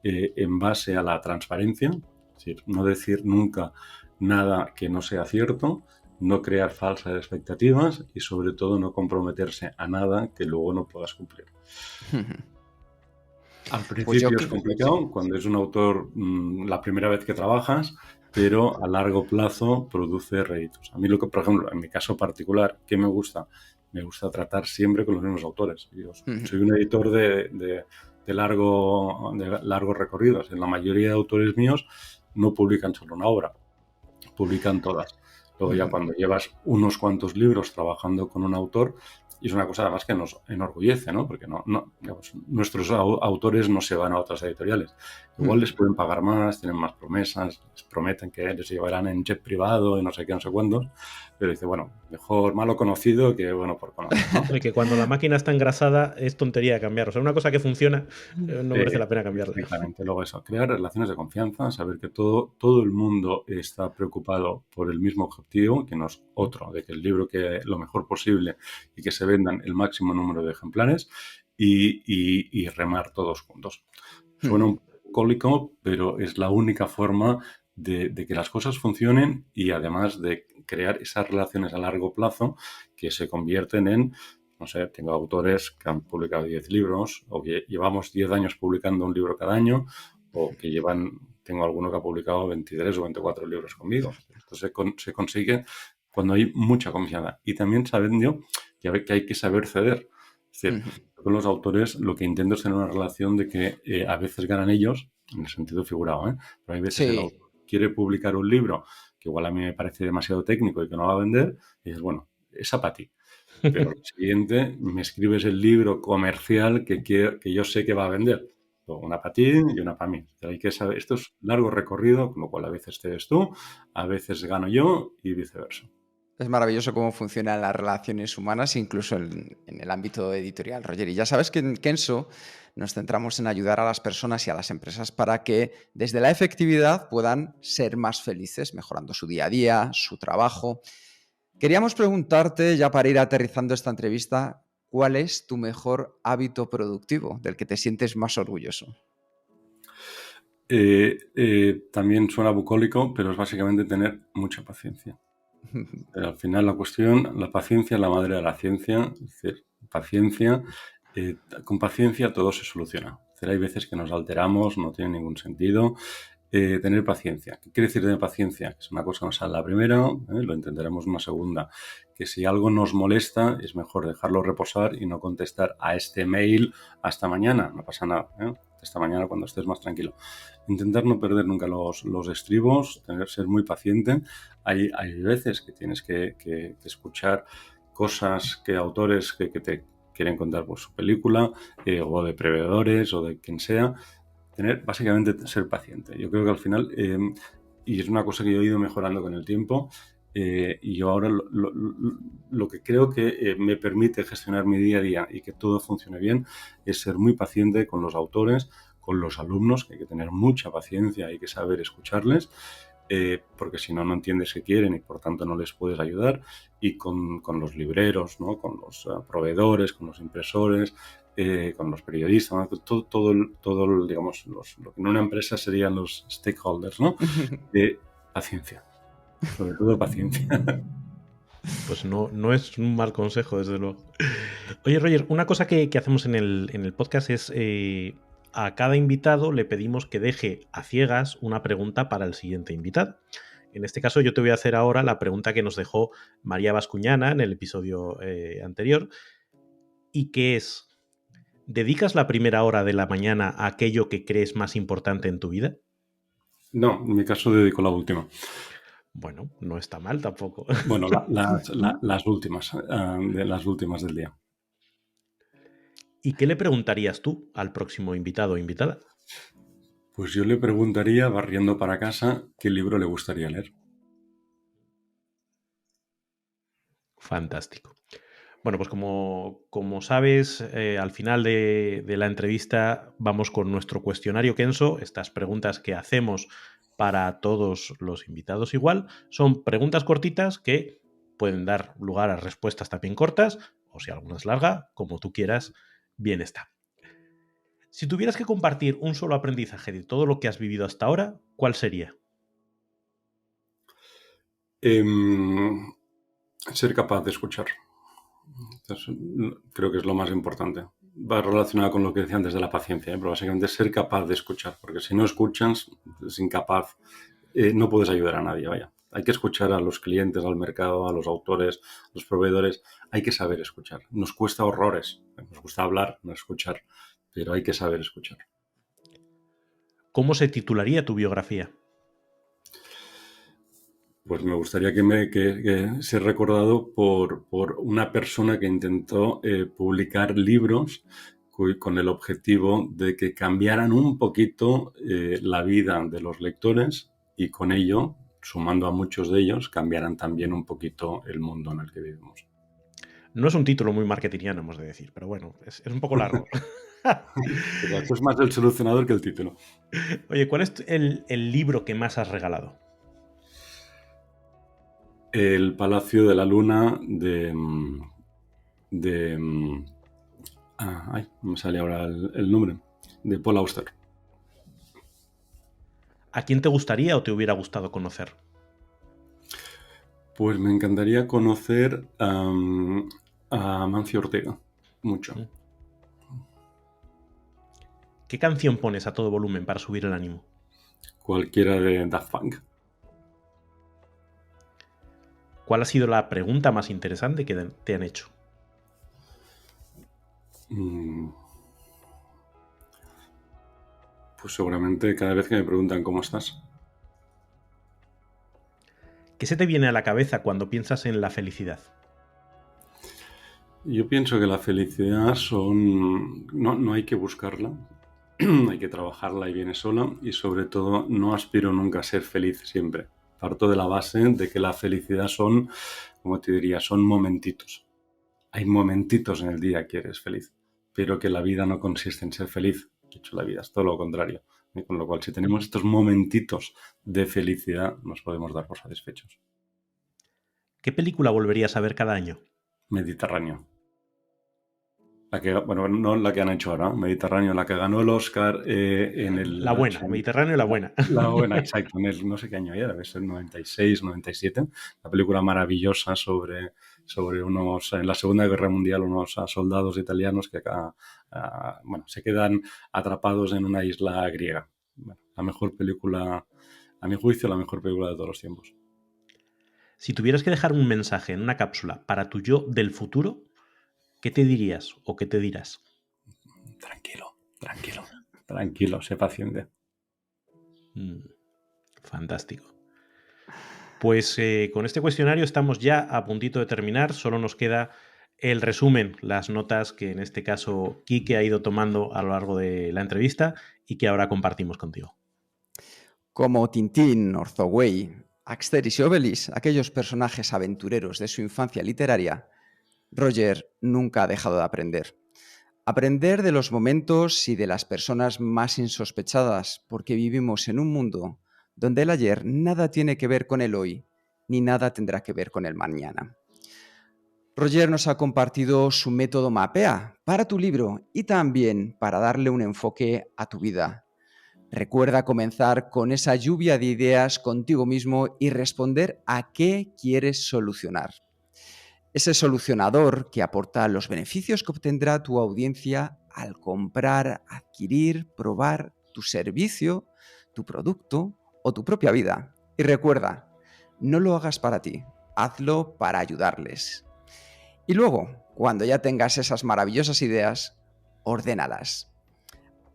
en base a la transparencia, es decir, no decir nunca nada que no sea cierto, no crear falsas expectativas y, sobre todo, no comprometerse a nada que luego no puedas cumplir. Al principio es complicado, cuando es un autor la primera vez que trabajas, pero a largo plazo produce réditos. A mí, por ejemplo, en mi caso particular, ¿qué me gusta? Me gusta tratar siempre con los mismos autores. Yo soy un editor de largo recorrido. En la mayoría de autores míos no publican solo una obra, publican todas. Luego ya cuando llevas unos cuantos libros trabajando con un autor, y es una cosa además que nos enorgullece, ¿no? Porque digamos, nuestros autores no se van a otras editoriales. Igual les pueden pagar más, tienen más promesas, les prometen que les llevarán en jet privado y no sé qué, no sé cuántos, pero dice, bueno, mejor malo conocido que bueno por conocer, ¿no? Y que cuando la máquina está engrasada es tontería cambiar. O sea, una cosa que funciona no merece la pena cambiarla. Exactamente. Luego eso, crear relaciones de confianza, saber que todo el mundo está preocupado por el mismo objetivo, que no es otro, de que el libro quede lo mejor posible y que se vendan el máximo número de ejemplares y remar todos juntos. Suena un poco cólico, pero es la única forma de que las cosas funcionen y además de crear esas relaciones a largo plazo que se convierten en, no sé, tengo autores que han publicado 10 libros o que llevamos 10 años publicando un libro cada año o que tengo alguno que ha publicado 23 o 24 libros conmigo. Esto se consigue cuando hay mucha confianza. Y también sabiendo que hay que saber ceder. Es decir, con los autores lo que intento es tener una relación de que a veces ganan ellos, en el sentido figurado, pero hay veces el autor quiere publicar un libro que igual a mí me parece demasiado técnico y que no va a vender, y dices, bueno, esa para ti. Pero al siguiente me escribes el libro comercial que yo sé que va a vender. Una para ti y una para mí. Hay que saber, esto es largo recorrido, con lo cual a veces te ves tú, a veces gano yo y viceversa. Es maravilloso cómo funcionan las relaciones humanas, incluso en el ámbito editorial, Roger. Y ya sabes que en Kenso nos centramos en ayudar a las personas y a las empresas para que desde la efectividad puedan ser más felices, mejorando su día a día, su trabajo. Queríamos preguntarte, ya para ir aterrizando esta entrevista, ¿cuál es tu mejor hábito productivo del que te sientes más orgulloso? También suena bucólico, pero es básicamente tener mucha paciencia. Al final la paciencia es la madre de la ciencia, es decir, paciencia, con paciencia todo se soluciona. Es decir, hay veces que nos alteramos, no tiene ningún sentido. Tener paciencia. ¿Qué quiere decir tener paciencia? Que si una cosa nos sale la primera, lo entenderemos una segunda. Que si algo nos molesta, es mejor dejarlo reposar y no contestar a este mail hasta mañana. No pasa nada. Hasta mañana cuando estés más tranquilo. Intentar no perder nunca los estribos, ser muy paciente. Hay veces que tienes que escuchar cosas que autores que te quieren contar pues, su película, o de proveedores o de quien sea. Básicamente ser paciente. Yo creo que al final, y es una cosa que yo he ido mejorando con el tiempo, y yo ahora lo que creo que me permite gestionar mi día a día y que todo funcione bien es ser muy paciente con los autores, con los alumnos, que hay que tener mucha paciencia, hay que saber escucharles, porque si no, no entiendes qué quieren y por tanto no les puedes ayudar, y con los libreros, ¿no? Con los proveedores, con los impresores, con los periodistas, ¿no? todo digamos, lo que en una empresa serían los stakeholders, ¿no? De paciencia, sobre todo paciencia. Pues no es un mal consejo, desde luego. Oye, Roger, una cosa que hacemos en el podcast es a cada invitado le pedimos que deje a ciegas una pregunta para el siguiente invitado. En este caso, yo te voy a hacer ahora la pregunta que nos dejó María Bascuñana en el episodio anterior, y que es: ¿dedicas la primera hora de la mañana a aquello que crees más importante en tu vida? No, en mi caso dedico la última. Bueno, no está mal tampoco. Bueno, las últimas, de las últimas del día. ¿Y qué le preguntarías tú al próximo invitado o invitada? Pues yo le preguntaría, barriendo para casa, qué libro le gustaría leer. Fantástico. Bueno, pues como sabes, al final de la entrevista vamos con nuestro cuestionario Kenso. Estas preguntas que hacemos para todos los invitados igual son preguntas cortitas que pueden dar lugar a respuestas también cortas, o si alguna es larga, como tú quieras, bien está. Si tuvieras que compartir un solo aprendizaje de todo lo que has vivido hasta ahora, ¿cuál sería? Ser capaz de escuchar. Entonces, creo que es lo más importante. Va relacionado con lo que decía antes de la paciencia, pero básicamente ser capaz de escuchar, porque si no escuchas, es incapaz, no puedes ayudar a nadie, vaya. Hay que escuchar a los clientes, al mercado, a los autores, a los proveedores. Hay que saber escuchar. Nos cuesta horrores. Nos gusta hablar, no escuchar, pero hay que saber escuchar. ¿Cómo se titularía tu biografía? Pues me gustaría que ser recordado por una persona que intentó publicar libros con el objetivo de que cambiaran un poquito la vida de los lectores, y con ello, sumando a muchos de ellos, cambiaran también un poquito el mundo en el que vivimos. No es un título muy marketingiano, hemos de decir, pero bueno, es un poco largo. Pero esto es más el solucionador que el título. Oye, ¿cuál es el libro que más has regalado? El Palacio de la Luna no me sale ahora el nombre, de Paul Auster. ¿A quién te gustaría o te hubiera gustado conocer? Pues me encantaría conocer a Amancio Ortega, mucho. ¿Qué canción pones a todo volumen para subir el ánimo? Cualquiera de Daft Punk. ¿Cuál ha sido la pregunta más interesante que te han hecho? Pues seguramente cada vez que me preguntan cómo estás. ¿Qué se te viene a la cabeza cuando piensas en la felicidad? Yo pienso que la felicidad no hay que buscarla, hay que trabajarla y viene sola, y sobre todo no aspiro nunca a ser feliz siempre. Parto de la base de que la felicidad son, como te diría, son momentitos. Hay momentitos en el día que eres feliz, pero que la vida no consiste en ser feliz. De hecho, la vida es todo lo contrario. Y con lo cual, si tenemos estos momentitos de felicidad, nos podemos dar por satisfechos. ¿Qué película volverías a ver cada año? Mediterráneo. Bueno, no la que han hecho ahora, Mediterráneo, la que ganó el Oscar en el... La buena, Mediterráneo, la buena. La buena, exacto, en el no sé qué año era, debe ser 96, 97. Una película maravillosa sobre unos, en la Segunda Guerra Mundial, unos soldados italianos que se quedan atrapados en una isla griega. Bueno, la mejor película, a mi juicio, la mejor película de todos los tiempos. Si tuvieras que dejar un mensaje en una cápsula para tu yo del futuro, ¿qué te dirías o qué te dirás? Tranquilo, sé paciente. Fantástico. Pues con este cuestionario estamos ya a puntito de terminar, solo nos queda el resumen, las notas que en este caso Quique ha ido tomando a lo largo de la entrevista y que ahora compartimos contigo. Como Tintín, Orzoway, Asterix y Obelix, aquellos personajes aventureros de su infancia literaria, Roger nunca ha dejado de aprender. Aprender de los momentos y de las personas más insospechadas, porque vivimos en un mundo donde el ayer nada tiene que ver con el hoy, ni nada tendrá que ver con el mañana. Roger nos ha compartido su método MAPEA para tu libro y también para darle un enfoque a tu vida. Recuerda comenzar con esa lluvia de ideas contigo mismo y responder a qué quieres solucionar. Ese solucionador que aporta los beneficios que obtendrá tu audiencia al comprar, adquirir, probar tu servicio, tu producto o tu propia vida. Y recuerda, no lo hagas para ti, hazlo para ayudarles. Y luego, cuando ya tengas esas maravillosas ideas, ordénalas.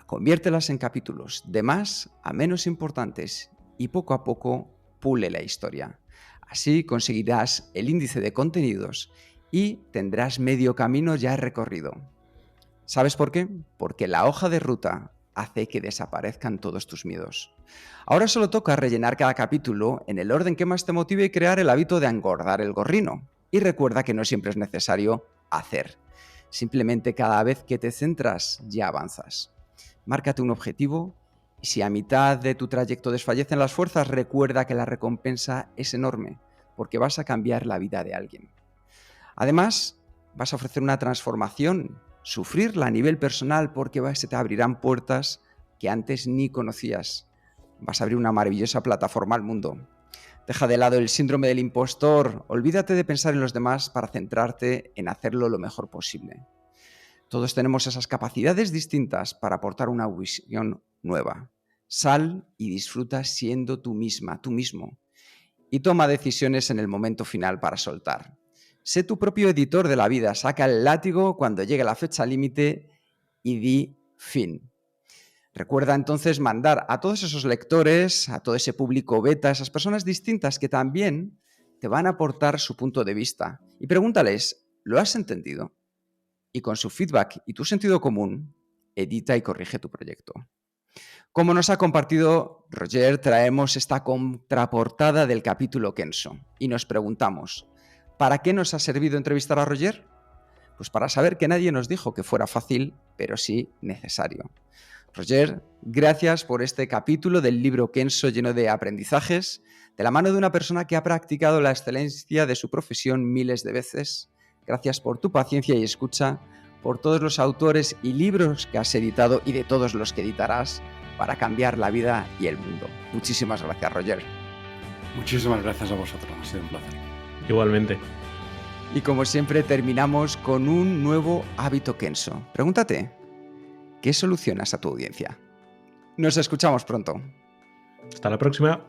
Conviértelas en capítulos, de más a menos importantes, y poco a poco pule la historia. Así conseguirás el índice de contenidos y tendrás medio camino ya recorrido. ¿Sabes por qué? Porque la hoja de ruta hace que desaparezcan todos tus miedos. Ahora solo toca rellenar cada capítulo en el orden que más te motive y crear el hábito de engordar el gorrino. Y recuerda que no siempre es necesario hacer. Simplemente cada vez que te centras ya avanzas. Márcate un objetivo y si a mitad de tu trayecto desfallecen las fuerzas, recuerda que la recompensa es enorme, porque vas a cambiar la vida de alguien. Además, vas a ofrecer una transformación, sufrirla a nivel personal, porque se te abrirán puertas que antes ni conocías. Vas a abrir una maravillosa plataforma al mundo. Deja de lado el síndrome del impostor, olvídate de pensar en los demás para centrarte en hacerlo lo mejor posible. Todos tenemos esas capacidades distintas para aportar una visión nueva. Sal y disfruta siendo tú misma, tú mismo. Y toma decisiones en el momento final para soltar. Sé tu propio editor de la vida, saca el látigo cuando llegue la fecha límite y di fin. Recuerda entonces mandar a todos esos lectores, a todo ese público beta, a esas personas distintas que también te van a aportar su punto de vista. Y pregúntales, ¿lo has entendido? Y con su feedback y tu sentido común, edita y corrige tu proyecto. Como nos ha compartido Roger, traemos esta contraportada del capítulo Kenso y nos preguntamos, ¿para qué nos ha servido entrevistar a Roger? Pues para saber que nadie nos dijo que fuera fácil, pero sí necesario. Roger, gracias por este capítulo del libro Kenso lleno de aprendizajes, de la mano de una persona que ha practicado la excelencia de su profesión miles de veces. Gracias por tu paciencia y escucha, por todos los autores y libros que has editado y de todos los que editarás para cambiar la vida y el mundo. Muchísimas gracias, Roger. Muchísimas gracias a vosotros, ha sido un placer. Igualmente. Y como siempre terminamos con un nuevo hábito Kenso. Pregúntate, ¿qué solucionas a tu audiencia? Nos escuchamos pronto. Hasta la próxima.